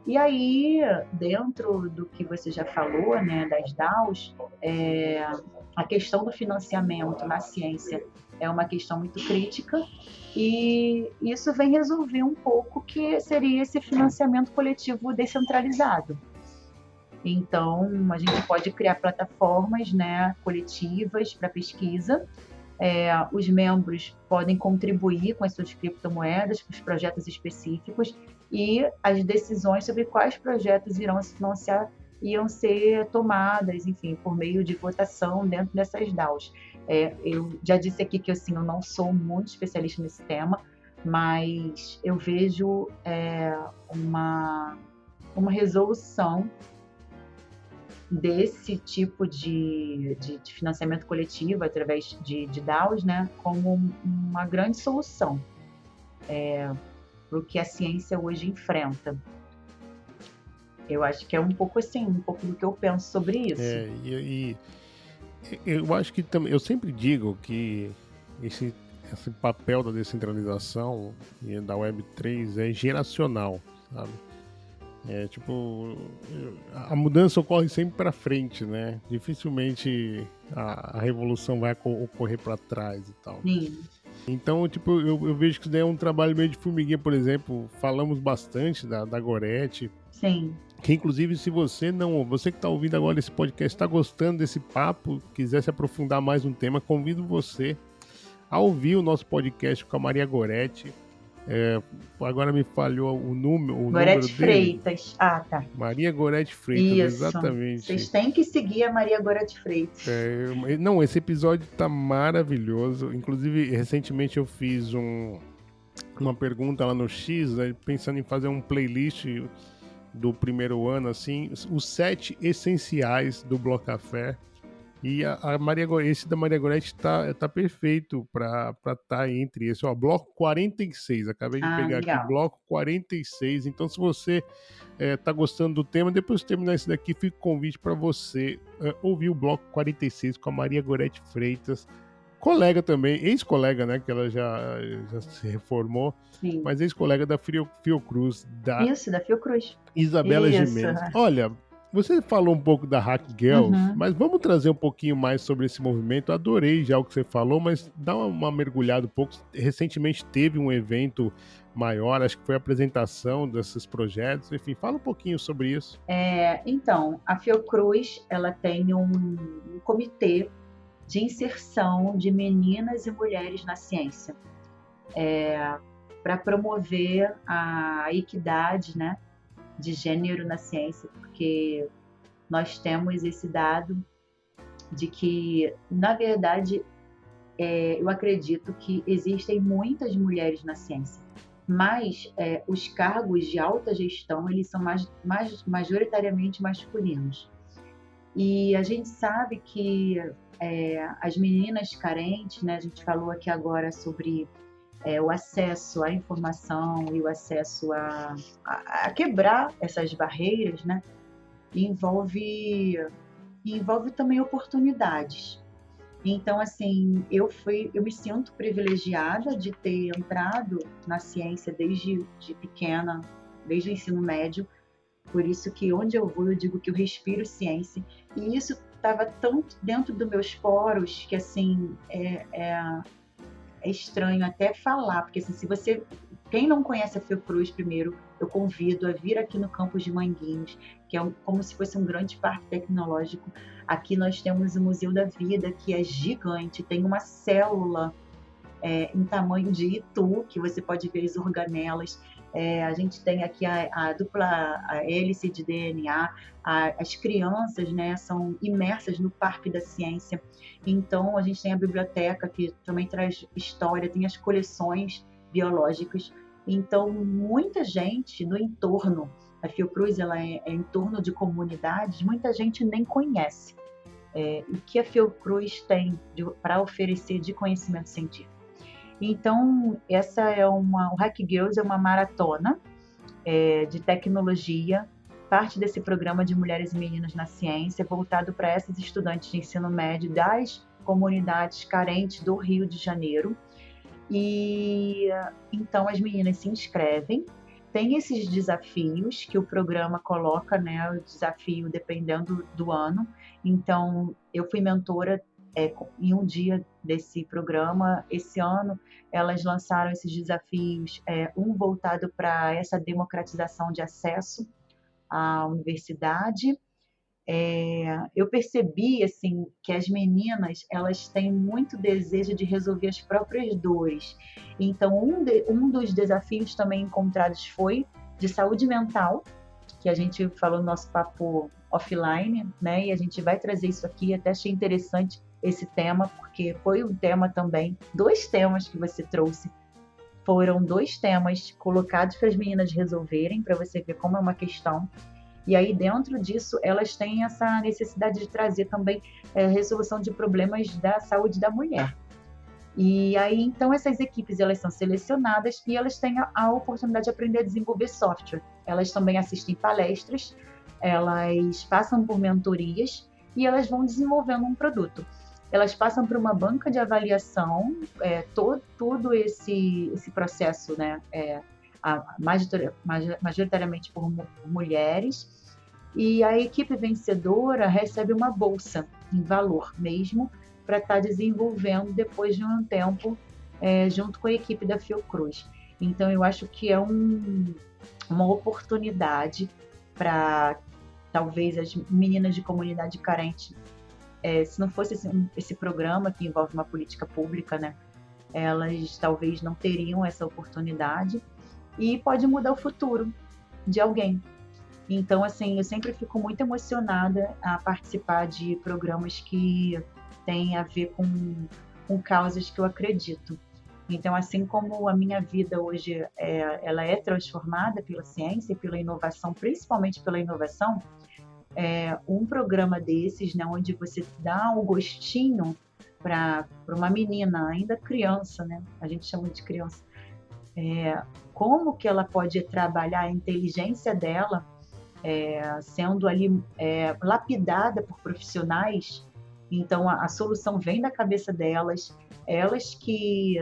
E aí, dentro do que você já falou, né, das DAOs, a questão do financiamento na ciência é uma questão muito crítica, e isso vem resolver um pouco que seria esse financiamento coletivo descentralizado. Então, a gente pode criar plataformas, né, coletivas para pesquisa. Os membros podem contribuir com as suas criptomoedas, com os projetos específicos, e as decisões sobre quais projetos irão se financiar iam ser tomadas, enfim, por meio de votação dentro dessas DAOs. Eu já disse aqui que assim, eu não sou muito especialista nesse tema, mas eu vejo uma resolução desse tipo de financiamento coletivo através de DAOs, né, como uma grande solução para o que a ciência hoje enfrenta. Eu acho que é um pouco assim, um pouco do que eu penso sobre isso. E eu acho que também, eu sempre digo que esse papel da descentralização e da Web3 é geracional, sabe? A mudança ocorre sempre para frente, né? Dificilmente a revolução vai ocorrer para trás e tal. Sim. Então, eu vejo que isso daí é um trabalho meio de formiguinha, por exemplo. Falamos bastante da Goretti. Sim. Que, inclusive, se você que está ouvindo agora esse podcast, está gostando desse papo, quiser se aprofundar mais no tema, convido você a ouvir o nosso podcast com a Maria Goretti. Agora me falhou o número Goretti dele. Freitas. Ah, tá. Maria Goretti Freitas, isso. Exatamente. Vocês têm que seguir a Maria Goretti Freitas. Não, esse episódio tá maravilhoso. Inclusive, recentemente eu fiz uma pergunta lá no X, né, pensando em fazer um playlist do primeiro ano, assim, os 7 essenciais do Bloco Café. E esse da Maria Goretti tá perfeito para estar entre esse. Bloco 46. Acabei de pegar legal. aqui, bloco 46. Então, se você tá gostando do tema, depois de terminar esse daqui, fica o convite para você ouvir o bloco 46 com a Maria Goretti Freitas. Colega também, ex-colega, né? Que ela já se reformou. Sim. Mas ex-colega da Fiocruz. Isso, da Fiocruz. Isabela Gimenez. Olha, você falou um pouco da Hack Girls, mas vamos trazer um pouquinho mais sobre esse movimento. Adorei já o que você falou, mas dá uma mergulhada um pouco. Recentemente teve um evento maior, acho que foi a apresentação desses projetos. Enfim, fala um pouquinho sobre isso. Então, a Fiocruz, ela tem um comitê de inserção de meninas e mulheres na ciência, para promover a equidade, né, de gênero na ciência, porque nós temos esse dado de que, na verdade, eu acredito que existem muitas mulheres na ciência, mas os cargos de alta gestão, eles são majoritariamente masculinos. E a gente sabe que as meninas carentes, né, a gente falou aqui agora sobre o acesso à informação e o acesso a quebrar essas barreiras, né, envolve também oportunidades. Então, assim, eu me sinto privilegiada de ter entrado na ciência desde pequena, desde o ensino médio. Por isso que onde eu vou, eu digo que eu respiro ciência. E isso estava tão dentro dos meus poros que, assim, é estranho até falar. Porque, assim, quem não conhece a Fiocruz, primeiro, eu convido a vir aqui no campus de Manguinhos, que é como se fosse um grande parque tecnológico. Aqui nós temos o Museu da Vida, que é gigante, tem uma célula em tamanho de Itu, que você pode ver as organelas. A gente tem aqui a dupla hélice de DNA, as crianças, né, são imersas no Parque da Ciência. Então, a gente tem a biblioteca, que também traz história, tem as coleções biológicas. Então, muita gente no entorno, a Fiocruz ela é em torno de comunidades, muita gente nem conhece o que a Fiocruz tem para oferecer de conhecimento científico. Então, o Hack Girls é uma maratona de tecnologia parte desse programa de Mulheres e Meninas na Ciência, voltado para essas estudantes de ensino médio das comunidades carentes do Rio de Janeiro. E então as meninas se inscrevem, tem esses desafios que o programa coloca, né? O desafio dependendo do ano. Então, eu fui mentora em um dia desse programa. Esse ano, elas lançaram esses desafios, um voltado para essa democratização de acesso à universidade. Eu percebi assim que as meninas elas têm muito desejo de resolver as próprias dores. Então um dos desafios também encontrados foi de saúde mental, que a gente falou no nosso papo offline, né? E a gente vai trazer isso aqui. Até achei interessante esse tema, porque foi um tema também, 2 temas que você trouxe. Foram 2 temas colocados para as meninas resolverem, para você ver como é uma questão. E aí, dentro disso, elas têm essa necessidade de trazer também resolução de problemas da saúde da mulher. E aí, então, essas equipes elas são selecionadas e elas têm a oportunidade de aprender a desenvolver software. Elas também assistem palestras, elas passam por mentorias e elas vão desenvolvendo um produto. Elas passam por uma banca de avaliação, todo esse processo, né? Majoritariamente por mulheres, e a equipe vencedora recebe uma bolsa em valor mesmo para estar desenvolvendo depois de um tempo junto com a equipe da Fiocruz. Então eu acho que é uma oportunidade para talvez as meninas de comunidade carente, se não fosse esse programa que envolve uma política pública, né, elas talvez não teriam essa oportunidade. E pode mudar o futuro de alguém. Então, assim, eu sempre fico muito emocionada a participar de programas que têm a ver com causas que eu acredito. Então, assim como a minha vida hoje ela é transformada pela ciência e pela inovação, principalmente pela inovação, um programa desses, né, onde você dá um gostinho para uma menina, ainda criança, né? A gente chama de criança, como que ela pode trabalhar a inteligência dela, sendo ali lapidada por profissionais. Então a solução vem da cabeça delas, elas que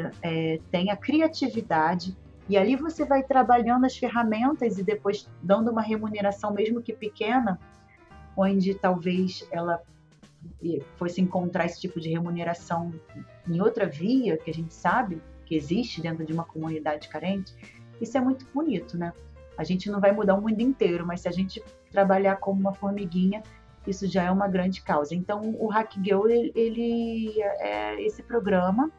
têm a criatividade, e ali você vai trabalhando as ferramentas e depois dando uma remuneração, mesmo que pequena, onde talvez ela fosse encontrar esse tipo de remuneração em outra via, que a gente sabe que existe dentro de uma comunidade carente. Isso é muito bonito, né? A gente não vai mudar o mundo inteiro, mas se a gente trabalhar como uma formiguinha, isso já é uma grande causa. Então, o HackGirl, ele é esse programa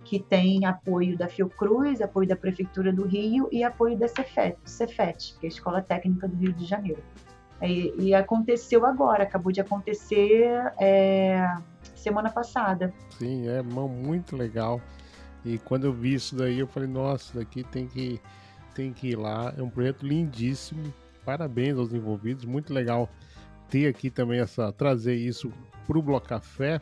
que tem apoio da Fiocruz, apoio da Prefeitura do Rio e apoio da Cefet, que é a Escola Técnica do Rio de Janeiro. E aconteceu agora, acabou de acontecer semana passada. Sim, muito legal. E quando eu vi isso daí, eu falei, nossa, isso daqui tem que ir lá. É um projeto lindíssimo. Parabéns aos envolvidos. Muito legal ter aqui também trazer isso para o Bloco Café.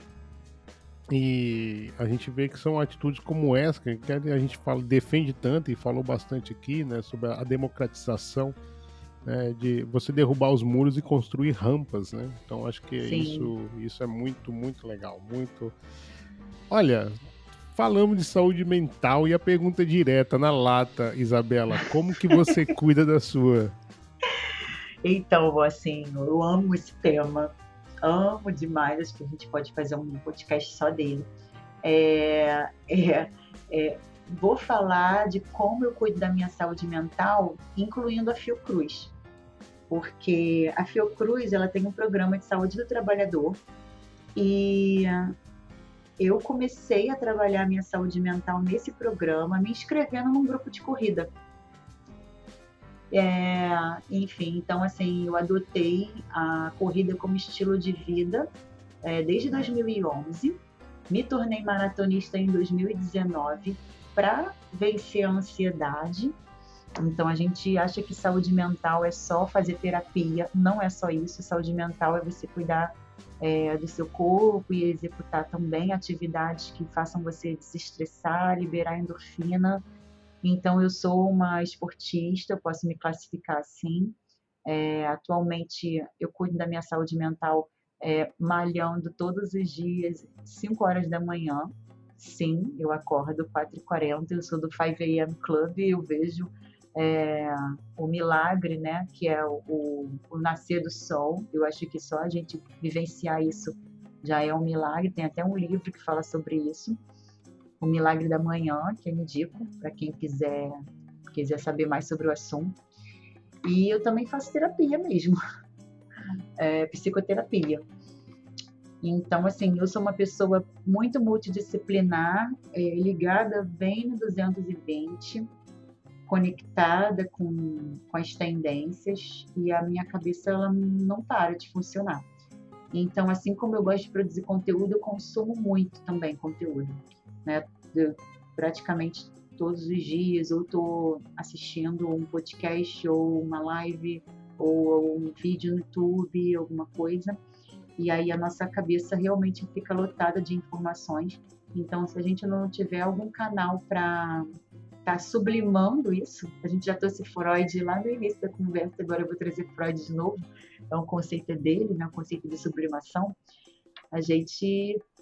E a gente vê que são atitudes como essa que a gente defende tanto e falou bastante aqui, né, sobre a democratização, né, de você derrubar os muros e construir rampas, né? Então acho que isso é muito, muito legal. Muito. Olha, falamos de saúde mental e a pergunta direta na lata, Isabela, como que você cuida da sua? Então, assim, eu amo esse tema, amo demais, acho que a gente pode fazer um podcast só dele. Vou falar de como eu cuido da minha saúde mental, incluindo a Fiocruz, porque a Fiocruz ela tem um programa de saúde do trabalhador e eu comecei a trabalhar a minha saúde mental nesse programa, me inscrevendo num grupo de corrida. Enfim, então assim, eu adotei a corrida como estilo de vida desde 2011, me tornei maratonista em 2019 para vencer a ansiedade. Então a gente acha que saúde mental é só fazer terapia, não é só isso. Saúde mental é você cuidar do seu corpo e executar também atividades que façam você desestressar, liberar endorfina. Então eu sou uma esportista, eu posso me classificar assim. Atualmente, eu cuido da minha saúde mental malhando todos os dias, 5 horas da manhã. Sim, eu acordo 4h40, eu sou do 5 a.m. Club, eu vejo o milagre, né, que é o nascer do sol. Eu acho que só a gente vivenciar isso já é um milagre. Tem até um livro que fala sobre isso, O Milagre da Manhã, que eu indico para quem quiser saber mais sobre o assunto. E eu também faço terapia mesmo, psicoterapia. Então, assim, eu sou uma pessoa muito multidisciplinar, ligada bem no 220, conectada com as tendências, e a minha cabeça ela não para de funcionar. Então, assim como eu gosto de produzir conteúdo, eu consumo muito também conteúdo, né? Praticamente todos os dias eu estou assistindo um podcast ou uma live ou um vídeo no YouTube, alguma coisa, e aí a nossa cabeça realmente fica lotada de informações. Então, se a gente não tiver algum canal para estar sublimando isso, a gente já trouxe Freud lá no início da conversa, agora eu vou trazer Freud de novo, é um conceito dele, né, um conceito de sublimação.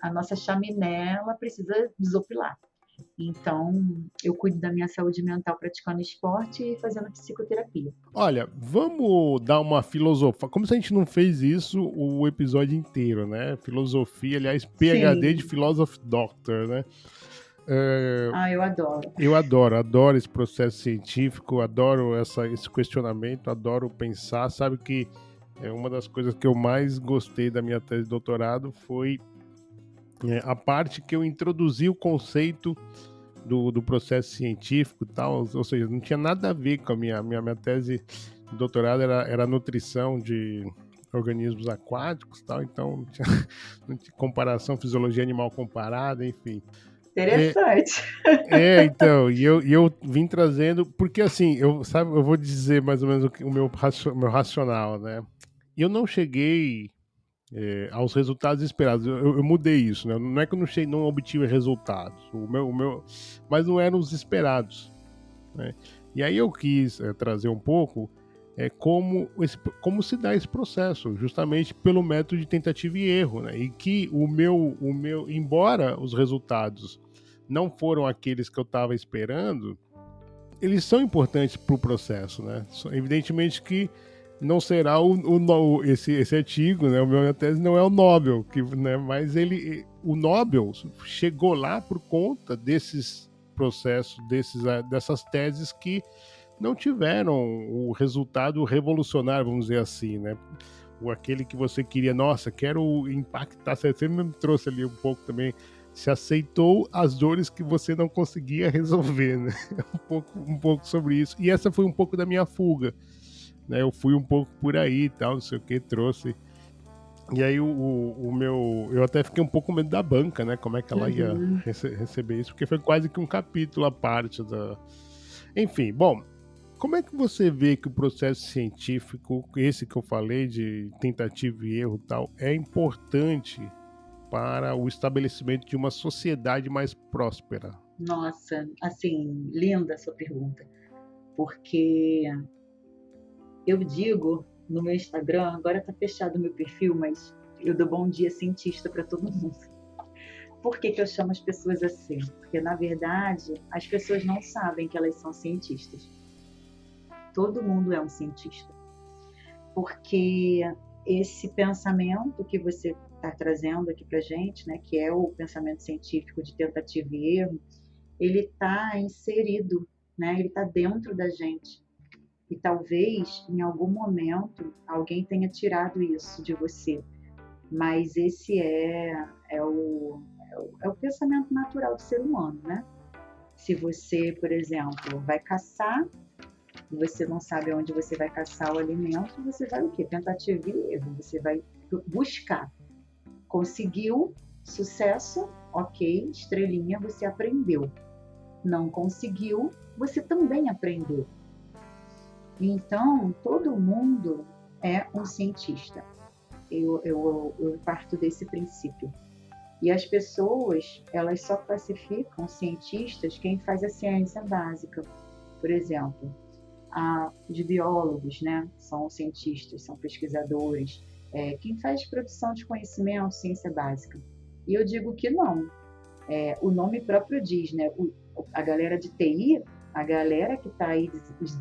A nossa chaminé, ela precisa desopilar. Então, eu cuido da minha saúde mental praticando esporte e fazendo psicoterapia. Olha, vamos dar uma filosofia. Como se a gente não fez isso o episódio inteiro, né? Filosofia, aliás, PhD de Sim. Philosophy Doctor, né? Eu adoro. Eu adoro esse processo científico, adoro esse questionamento, adoro pensar. Sabe que uma das coisas que eu mais gostei da minha tese de doutorado foi a parte que eu introduzi o conceito do processo científico e tal, ou seja, não tinha nada a ver com a minha tese de doutorado, era nutrição de organismos aquáticos e tal, então não tinha comparação, fisiologia animal comparada, enfim. Interessante. Então, e eu vim trazendo, porque assim, eu vou dizer mais ou menos o meu racional, né? Eu não cheguei aos resultados esperados. Eu mudei isso, né? Não é que eu não obtive resultados, mas não eram os esperados, né? E aí eu quis trazer um pouco como se dá esse processo, justamente pelo método de tentativa e erro, né? E que embora os resultados não foram aqueles que eu estava esperando, eles são importantes para o processo, né? Evidentemente que não será esse artigo, né? O meu tese não é o Nobel, né? Mas o Nobel chegou lá por conta desses processos, dessas teses que não tiveram o resultado revolucionário, vamos dizer assim, né? Aquele que você queria, nossa, quero impactar. Você me trouxe ali um pouco também. Se aceitou as dores que você não conseguia resolver, né? Um pouco sobre isso. E essa foi um pouco da minha fuga, né? Eu fui um pouco por aí e tal, não sei o que, trouxe. E aí eu até fiquei um pouco com medo da banca, né? Como é que ela ia receber isso, porque foi quase que um capítulo à parte da... Enfim, bom, como é que você vê que o processo científico, esse que eu falei de tentativa e erro e tal, é importante para o estabelecimento de uma sociedade mais próspera? Nossa, assim, linda a sua pergunta, porque eu digo no meu Instagram, agora tá fechado o meu perfil, mas eu dou bom dia cientista para todo mundo. Por que eu chamo as pessoas assim? Porque, na verdade, as pessoas não sabem que elas são cientistas. Todo mundo é um cientista. Porque esse pensamento que você está trazendo aqui para gente, né, que é o pensamento científico de tentativa e erro, ele está inserido, né, ele está dentro da gente. E talvez, em algum momento, alguém tenha tirado isso de você. Mas esse é o pensamento natural do ser humano, né? Se você, por exemplo, vai caçar, e você não sabe onde você vai caçar o alimento, você vai o quê? Tentativa e erro. Você vai buscar. Conseguiu, sucesso, ok, estrelinha, você aprendeu. Não conseguiu, você também aprendeu. Então, todo mundo é um cientista. Eu parto desse princípio. E as pessoas, elas só classificam cientistas quem faz a ciência básica. Por exemplo, os biólogos, né? São cientistas, são pesquisadores, quem faz produção de conhecimento, ciência básica. E eu digo que não. O nome próprio diz, né? A galera de TI, a galera que está aí, os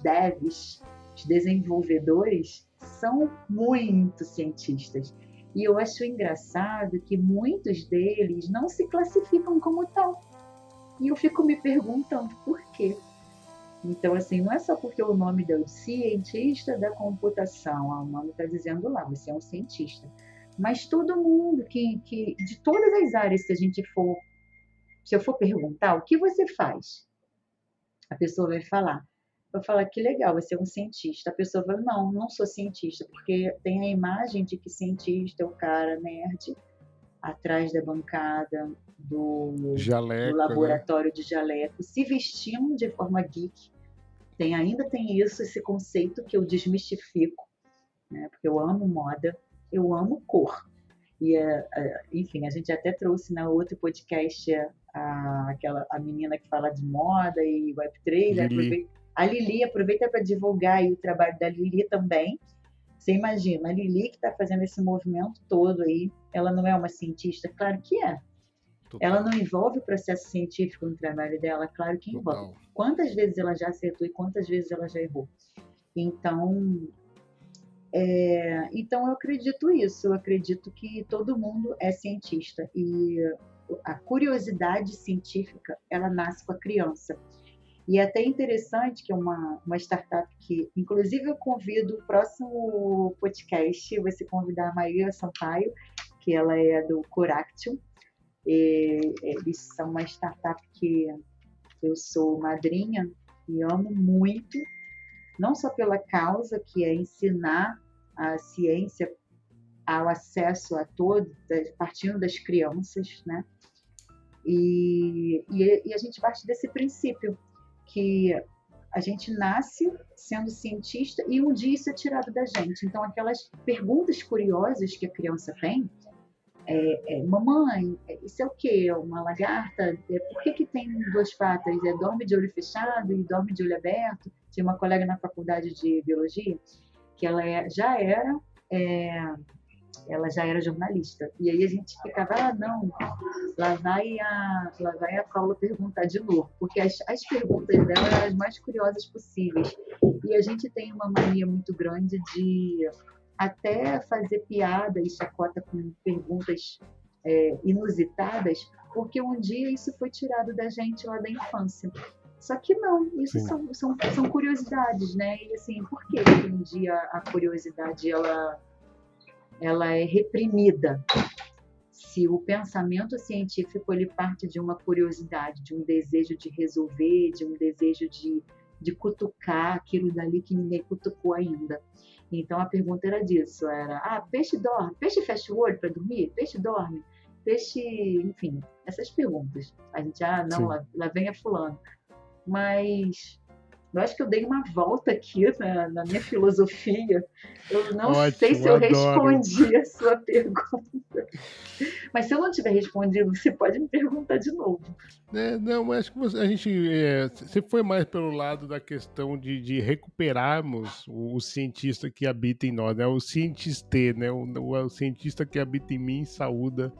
devs, os desenvolvedores, são muito cientistas. E eu acho engraçado que muitos deles não se classificam como tal. E eu fico me perguntando por quê. Então, assim, não é só porque o nome deu cientista da computação, o nome está dizendo lá, você é um cientista. Mas todo mundo de todas as áreas, se eu for perguntar, o que você faz? A pessoa vai falar. Eu falar, que legal, você é um cientista. A pessoa vai, não sou cientista, porque tem a imagem de que cientista é o cara nerd, atrás da bancada do Jaleco, laboratório, né? de jaleco, se vestindo de forma geek. Ainda tem esse conceito que eu desmistifico, né? Porque eu amo moda, eu amo cor. E, enfim, a gente até trouxe na outro podcast a menina que fala de moda e Web3. A Lili aproveita para divulgar aí o trabalho da Lili também. Você imagina, a Lili que está fazendo esse movimento todo aí, ela não é uma cientista? Claro que é. Total. Ela não envolve o processo científico no trabalho dela? Claro que envolve. Total. Quantas vezes ela já acertou e quantas vezes ela já errou? Então eu acredito isso. Eu acredito que todo mundo é cientista. E a curiosidade científica, ela nasce com a criança. E é até interessante que uma startup que, inclusive, eu convido o próximo podcast, você convidar a Maria Sampaio, que ela é do Coractium. Eles são uma startup que eu sou madrinha e amo muito, não só pela causa, que é ensinar a ciência ao acesso a todos, partindo das crianças, né? E a gente parte desse princípio, que a gente nasce sendo cientista e um dia isso é tirado da gente. Então, aquelas perguntas curiosas que a criança tem, mamãe, isso é o quê? Uma lagarta? Por que tem duas patas? Dorme de olho fechado e dorme de olho aberto? Tinha uma colega na faculdade de biologia que ela já era jornalista. E aí a gente ficava, não, lá vai a Paula perguntar de novo, porque as perguntas dela eram as mais curiosas possíveis. E a gente tem uma mania muito grande de até fazer piada e chacota com perguntas inusitadas, porque um dia isso foi tirado da gente lá da infância. Só que não, isso são curiosidades, né? E assim, por que um dia a curiosidade ela é reprimida? Se o pensamento científico ele parte de uma curiosidade, de um desejo de resolver, de um desejo de cutucar aquilo dali que ninguém cutucou ainda. Então a pergunta era disso, peixe dorme, peixe fecha o olho para dormir, peixe dorme, peixe, enfim, essas perguntas. A gente, lá vem a fulano. Mas eu acho que eu dei uma volta aqui na minha filosofia. Eu não sei se eu respondi a sua pergunta. Mas se eu não tiver respondido, você pode me perguntar de novo. Não, mas acho que você foi mais pelo lado da questão de recuperarmos o cientista que habita em nós, né? O cientistê, né? O cientista que habita em mim saúda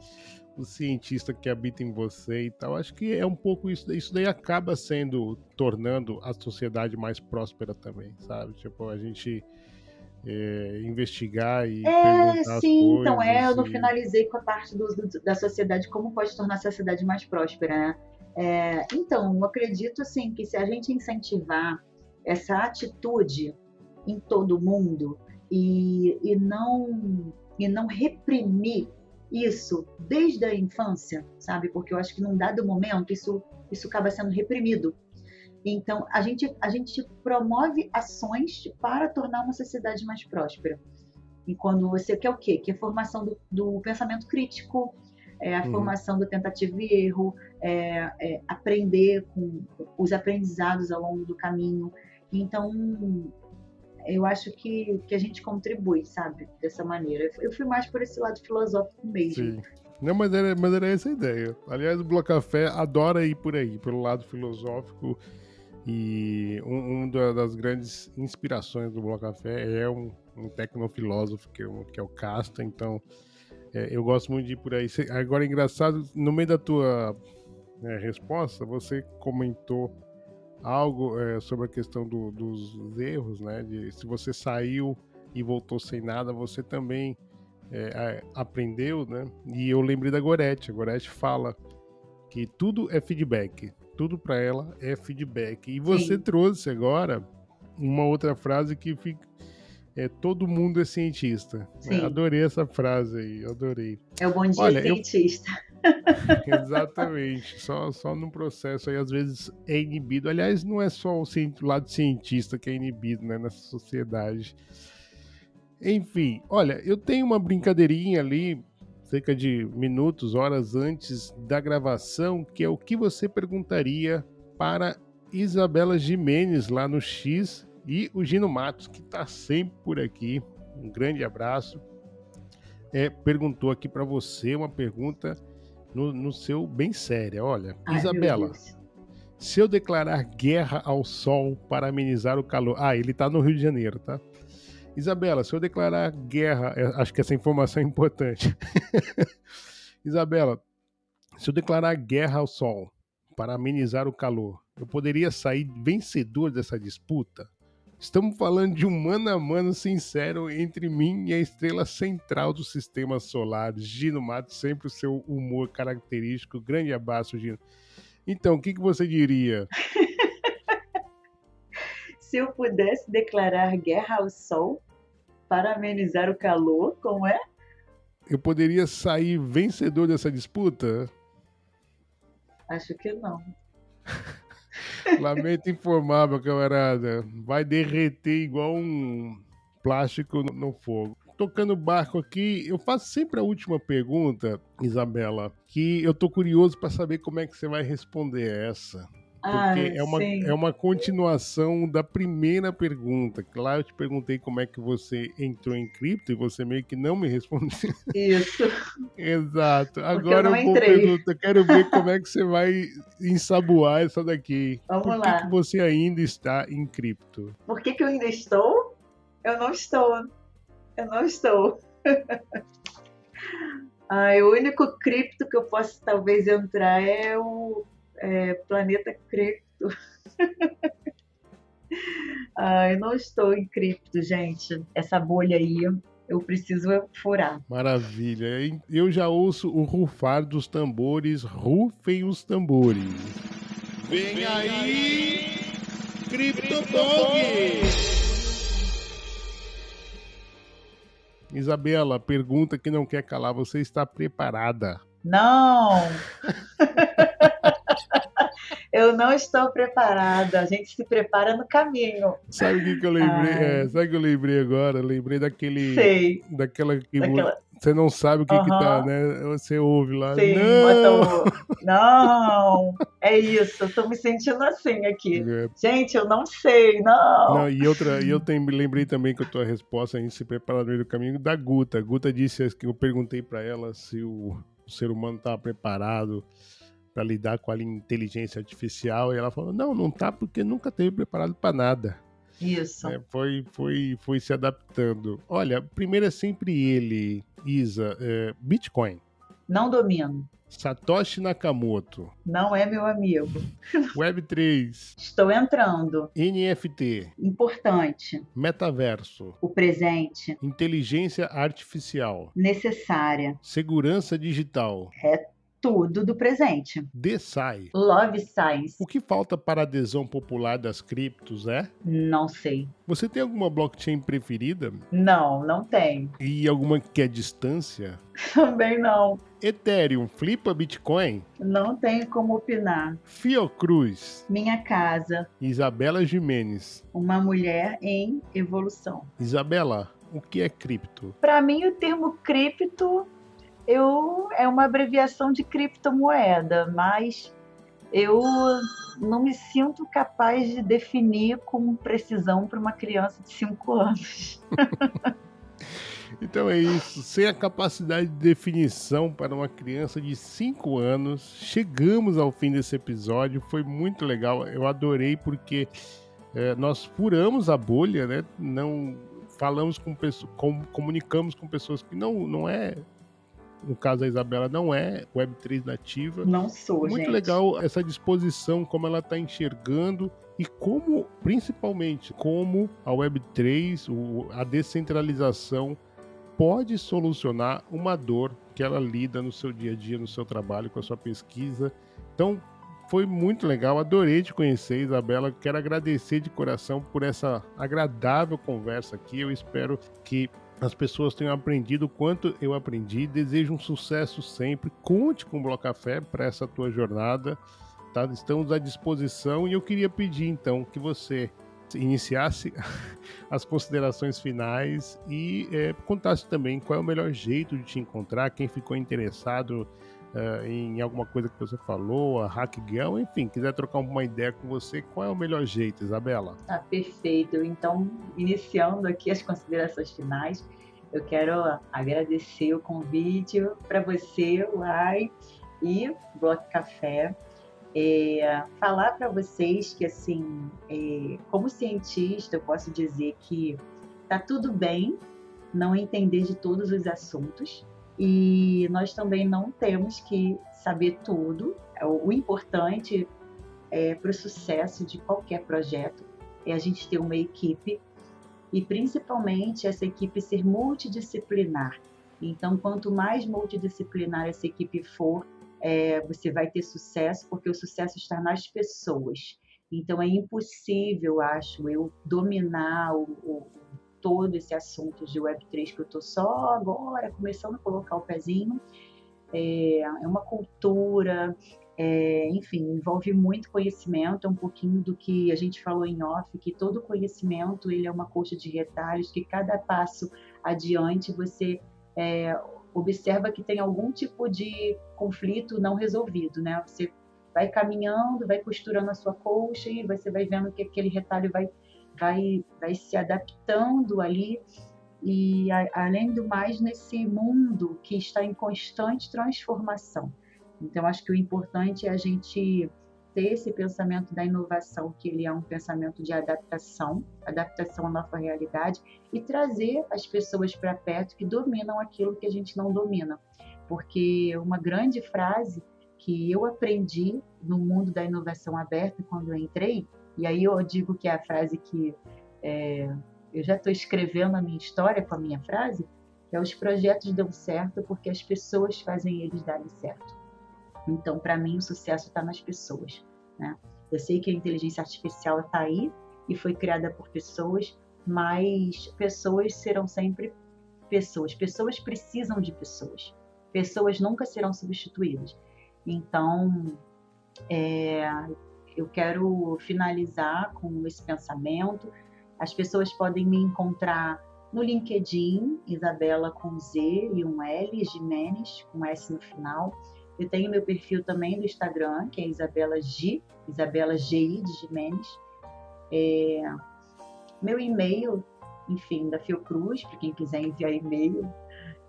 o cientista que habita em você e tal. Acho que é um pouco isso. Isso daí acaba tornando a sociedade mais próspera também, sabe? Tipo, a gente investigar e perguntar sim, as coisas. Então, eu não finalizei com a parte da sociedade, como pode tornar a sociedade mais próspera, né? Então, eu acredito, assim, que se a gente incentivar essa atitude em todo mundo e não reprimir isso desde a infância, sabe? Porque eu acho que num dado momento isso acaba sendo reprimido. Então, a gente promove ações para tornar uma sociedade mais próspera. E quando você quer o quê? Que é a formação do pensamento crítico, a formação do tentativa e erro, aprender com os aprendizados ao longo do caminho. Então, eu acho que a gente contribui, sabe? Dessa maneira. Eu fui mais por esse lado filosófico mesmo. Sim. Não, mas era essa a ideia. Aliás, o Bloco Café adora ir por aí, pelo lado filosófico. E das grandes inspirações do Bloco Café é um tecnofilósofo que é o Casta, então eu gosto muito de ir por aí. Agora, engraçado, no meio da tua resposta, você comentou algo sobre a questão dos erros, né? De se você saiu e voltou sem nada, você também aprendeu, né? E eu lembrei da Gorete. A Gorete fala que tudo é feedback. Tudo para ela é feedback. E você Sim. trouxe agora uma outra frase que fica... todo mundo é cientista. Sim. Adorei essa frase aí, adorei. É o bom dia Olha, cientista. Exatamente, só no processo aí às vezes é inibido. Aliás, não é só o lado cientista que é inibido, né, nessa sociedade. Enfim, olha, eu tenho uma brincadeirinha ali, cerca de minutos, horas antes da gravação, que é o que você perguntaria para Isabela Gimenez lá no X e o Gino Matos, que está sempre por aqui. Um grande abraço. Perguntou aqui para você uma pergunta no seu bem séria. Olha, Ai, Isabela, se eu declarar guerra ao sol para amenizar o calor... ele tá no Rio de Janeiro, tá? Isabela, se eu declarar guerra... Acho que essa informação é importante. Isabela, se eu declarar guerra ao sol para amenizar o calor, eu poderia sair vencedor dessa disputa? Estamos falando de um mano a mano sincero entre mim e a estrela central do sistema solar, Gino Matos, sempre o seu humor característico. Grande abraço, Gino. Então, o que você diria? Se eu pudesse declarar guerra ao sol para amenizar o calor, como é? Eu poderia sair vencedor dessa disputa? Acho que não. Lamento informar, meu camarada. Vai derreter igual um plástico no fogo. Tocando barco aqui, eu faço sempre a última pergunta, Isabela, que eu tô curioso para saber como é que você vai responder essa. Porque é uma continuação da primeira pergunta. Lá eu te perguntei como é que você entrou em cripto e você meio que não me respondeu. Isso. Exato. Agora eu vou perguntar, quero ver como é que você vai ensaboar essa daqui. Vamos lá. Que você ainda está em cripto? Por que eu ainda estou? Eu não estou. O único cripto que eu posso talvez entrar é o Planeta Cripto. Eu não estou em cripto, gente. Essa bolha aí eu preciso furar. Maravilha. Eu já ouço o rufar dos tambores. Rufem os tambores. Vem aí, CryptoDog! Isabela, pergunta que não quer calar. Você está preparada? Não! Eu não estou preparada. A gente se prepara no caminho. Sabe o que eu lembrei? Sabe o que eu lembrei agora? Eu lembrei daquele... Sei. Daquela... Você não sabe o que tá, né? Você ouve lá. Sim, não! Não! É isso, eu tô me sentindo assim aqui. Gente, eu não sei, não! Lembrei também que a tua resposta a gente se preparar no meio do caminho da Guta. A Guta disse que eu perguntei para ela se o ser humano estava preparado para lidar com a inteligência artificial, e ela falou, não tá, porque nunca esteve preparado para nada. Isso. Foi se adaptando. Olha, primeiro é sempre ele, Isa, Bitcoin. Não domino. Satoshi Nakamoto. Não é meu amigo. Web3. Estou entrando. NFT. Importante. Metaverso. O presente. Inteligência artificial. Necessária. Segurança digital. Tudo do presente. DeSci. Love Science. O que falta para a adesão popular das criptos Não sei. Você tem alguma blockchain preferida? Não tenho. E alguma que é distância? Também não. Ethereum flipa Bitcoin? Não tenho como opinar. Fiocruz. Minha casa. Isabela Gimenez. Uma mulher em evolução. Isabela, o que é cripto? Para mim, o termo cripto é uma abreviação de criptomoeda, mas eu não me sinto capaz de definir com precisão para uma criança de 5 anos. Então é isso. Sem a capacidade de definição para uma criança de 5 anos, chegamos ao fim desse episódio. Foi muito legal. Eu adorei porque nós furamos a bolha, né? Não falamos com pessoas, comunicamos com pessoas que não é, no caso da Isabela, não é Web3 nativa. Não sou, Muito gente. legal essa disposição, como ela está enxergando e como, principalmente, como a Web3, a descentralização pode solucionar uma dor que ela lida no seu dia a dia, no seu trabalho, com a sua pesquisa. Então, foi muito legal, adorei te conhecer, Isabela. Quero agradecer de coração por essa agradável conversa aqui. Eu espero que as pessoas tenham aprendido o quanto eu aprendi. Desejo um sucesso sempre. Conte com o Bloco Café para essa tua jornada. Tá? Estamos à disposição e eu queria pedir, então, que você iniciasse as considerações finais e contasse também qual é o melhor jeito de te encontrar, quem ficou interessado em alguma coisa que você falou, a HackGirl, enfim, quiser trocar uma ideia com você, qual é o melhor jeito, Isabela? Tá perfeito. Então, iniciando aqui as considerações finais, eu quero agradecer o convite para você, Uai, e Bloco Café. Falar para vocês que, assim, como cientista, eu posso dizer que tá tudo bem não entender de todos os assuntos e nós também não temos que saber tudo. O importante para o sucesso de qualquer projeto é a gente ter uma equipe e, principalmente, essa equipe ser multidisciplinar. Então, quanto mais multidisciplinar essa equipe for, você vai ter sucesso, porque o sucesso está nas pessoas. Então, é impossível, acho eu, dominar todo esse assunto de Web3, que eu estou só agora começando a colocar o pezinho. É uma cultura, enfim, envolve muito conhecimento, é um pouquinho do que a gente falou em off, que todo conhecimento ele é uma coxa de retalhos, que cada passo adiante você observa que tem algum tipo de conflito não resolvido, né? Você vai caminhando, vai costurando a sua coxa e você vai vendo que aquele retalho vai se adaptando ali e, além do mais, nesse mundo que está em constante transformação. Então, acho que o importante é a gente ter esse pensamento da inovação, que ele é um pensamento de adaptação à nova realidade, e trazer as pessoas para perto que dominam aquilo que a gente não domina. Porque uma grande frase que eu aprendi no mundo da inovação aberta quando eu entrei, e aí eu digo que é a frase que eu já estou escrevendo a minha história com a minha frase, que os projetos dão certo porque as pessoas fazem eles darem certo. Então, para mim, o sucesso está nas pessoas, né? Eu sei que a inteligência artificial está aí e foi criada por pessoas, mas pessoas serão sempre pessoas. Pessoas precisam de pessoas. Pessoas nunca serão substituídas. Então, eu quero finalizar com esse pensamento. As pessoas podem me encontrar no LinkedIn, Isabela com Z e um L, Gimenez, com S no final. Eu tenho meu perfil também no Instagram, que é Isabela GI de Gimenez. Meu e-mail, enfim, da Fiocruz, para quem quiser enviar e-mail,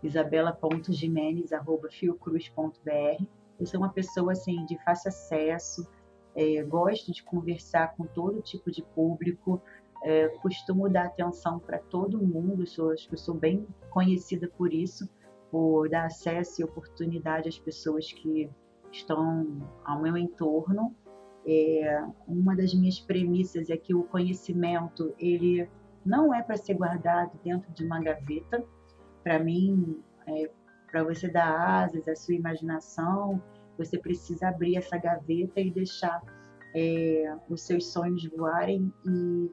isabela.gimenez@fiocruz.br. Eu sou uma pessoa assim, de fácil acesso, gosto de conversar com todo tipo de público, costumo dar atenção para todo mundo, eu sou bem conhecida por isso, por dar acesso e oportunidade às pessoas que estão ao meu entorno. Uma das minhas premissas é que o conhecimento ele não é para ser guardado dentro de uma gaveta. Para mim, para você dar asas à sua imaginação, você precisa abrir essa gaveta e deixar os seus sonhos voarem e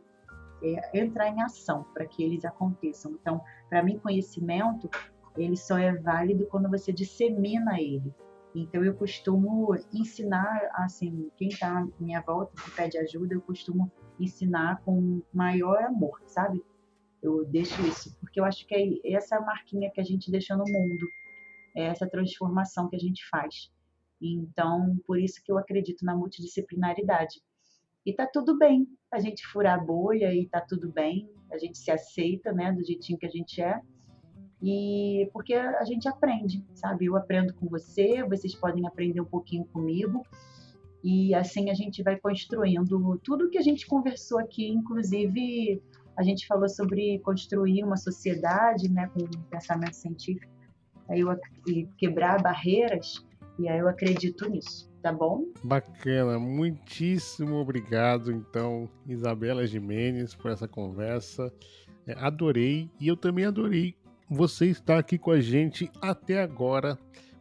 entrar em ação para que eles aconteçam. Então, para mim, conhecimento ele só é válido quando você dissemina ele. Então, eu costumo ensinar, assim, quem está à minha volta, que pede ajuda, eu costumo ensinar com maior amor, sabe? Eu deixo isso, porque eu acho que é essa marquinha que a gente deixa no mundo, é essa transformação que a gente faz. Então, por isso que eu acredito na multidisciplinaridade. E tá tudo bem a gente furar a bolha e tá tudo bem, a gente se aceita, né, do jeitinho que a gente é. E porque a gente aprende, sabe? Eu aprendo com você, vocês podem aprender um pouquinho comigo. E assim a gente vai construindo tudo que a gente conversou aqui, inclusive a gente falou sobre construir uma sociedade, né, com um pensamento científico, e quebrar barreiras, e aí eu acredito nisso, tá bom? Bacana, muitíssimo obrigado, então, Isabela Gimenez, por essa conversa. Adorei, e eu também adorei você estar aqui com a gente até agora.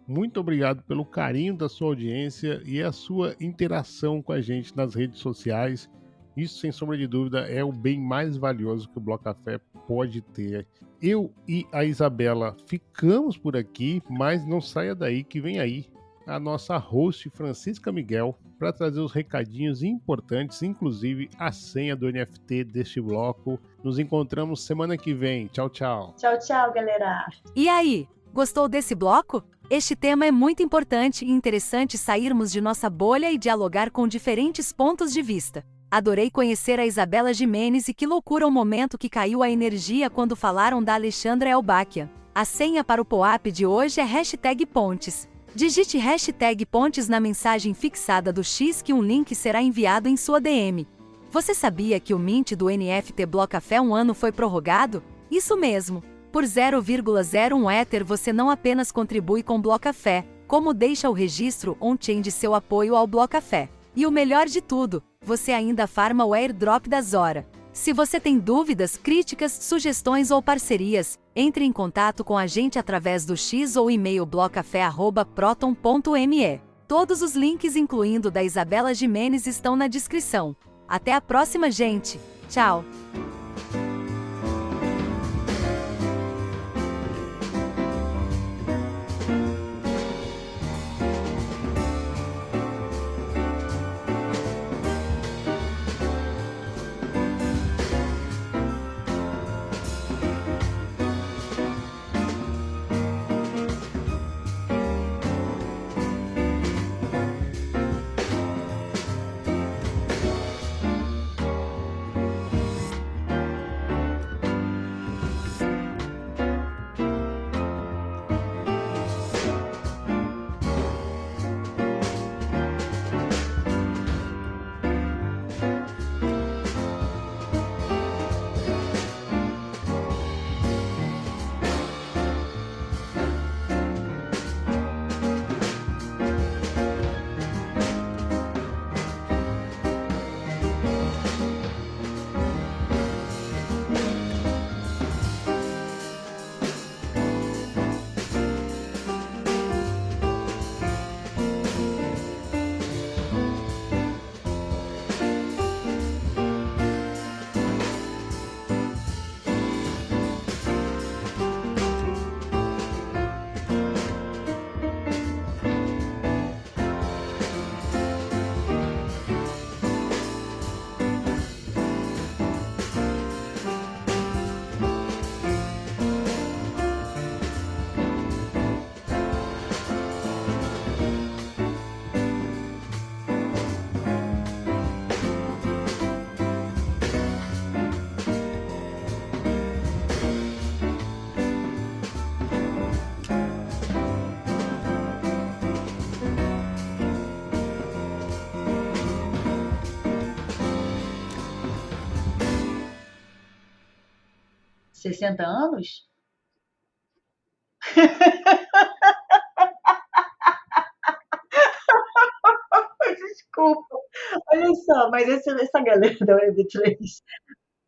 Muito obrigado pelo carinho da sua audiência e a sua interação com a gente nas redes sociais. Isso, sem sombra de dúvida, é o bem mais valioso que o Bloco Café pode ter. Eu e a Isabela ficamos por aqui, mas não saia daí que vem aí a nossa host Francisca Miguel para trazer os recadinhos importantes, inclusive a senha do NFT deste bloco. Nos encontramos semana que vem. Tchau, tchau. Tchau, tchau, galera! E aí, gostou desse bloco? Este tema é muito importante e interessante sairmos de nossa bolha e dialogar com diferentes pontos de vista. Adorei conhecer a Isabela Gimenez e que loucura o momento que caiu a energia quando falaram da Alexandra Elbáquia. A senha para o POAP de hoje é #Pontes. Digite #Pontes na mensagem fixada do X que um link será enviado em sua DM. Você sabia que o mint do NFT Bloco Café um ano foi prorrogado? Isso mesmo! Por 0,01 Ether você não apenas contribui com o Bloco Café, como deixa o registro on-chain de seu apoio ao Bloco Café. E o melhor de tudo, você ainda farma o airdrop da Zora. Se você tem dúvidas, críticas, sugestões ou parcerias, entre em contato com a gente através do X ou e-mail blocafé@proton.me. Todos os links, incluindo o da Isabela Gimenez, estão na descrição. Até a próxima, gente! Tchau! Sessenta anos? Desculpa. Olha só, mas essa galera da Web3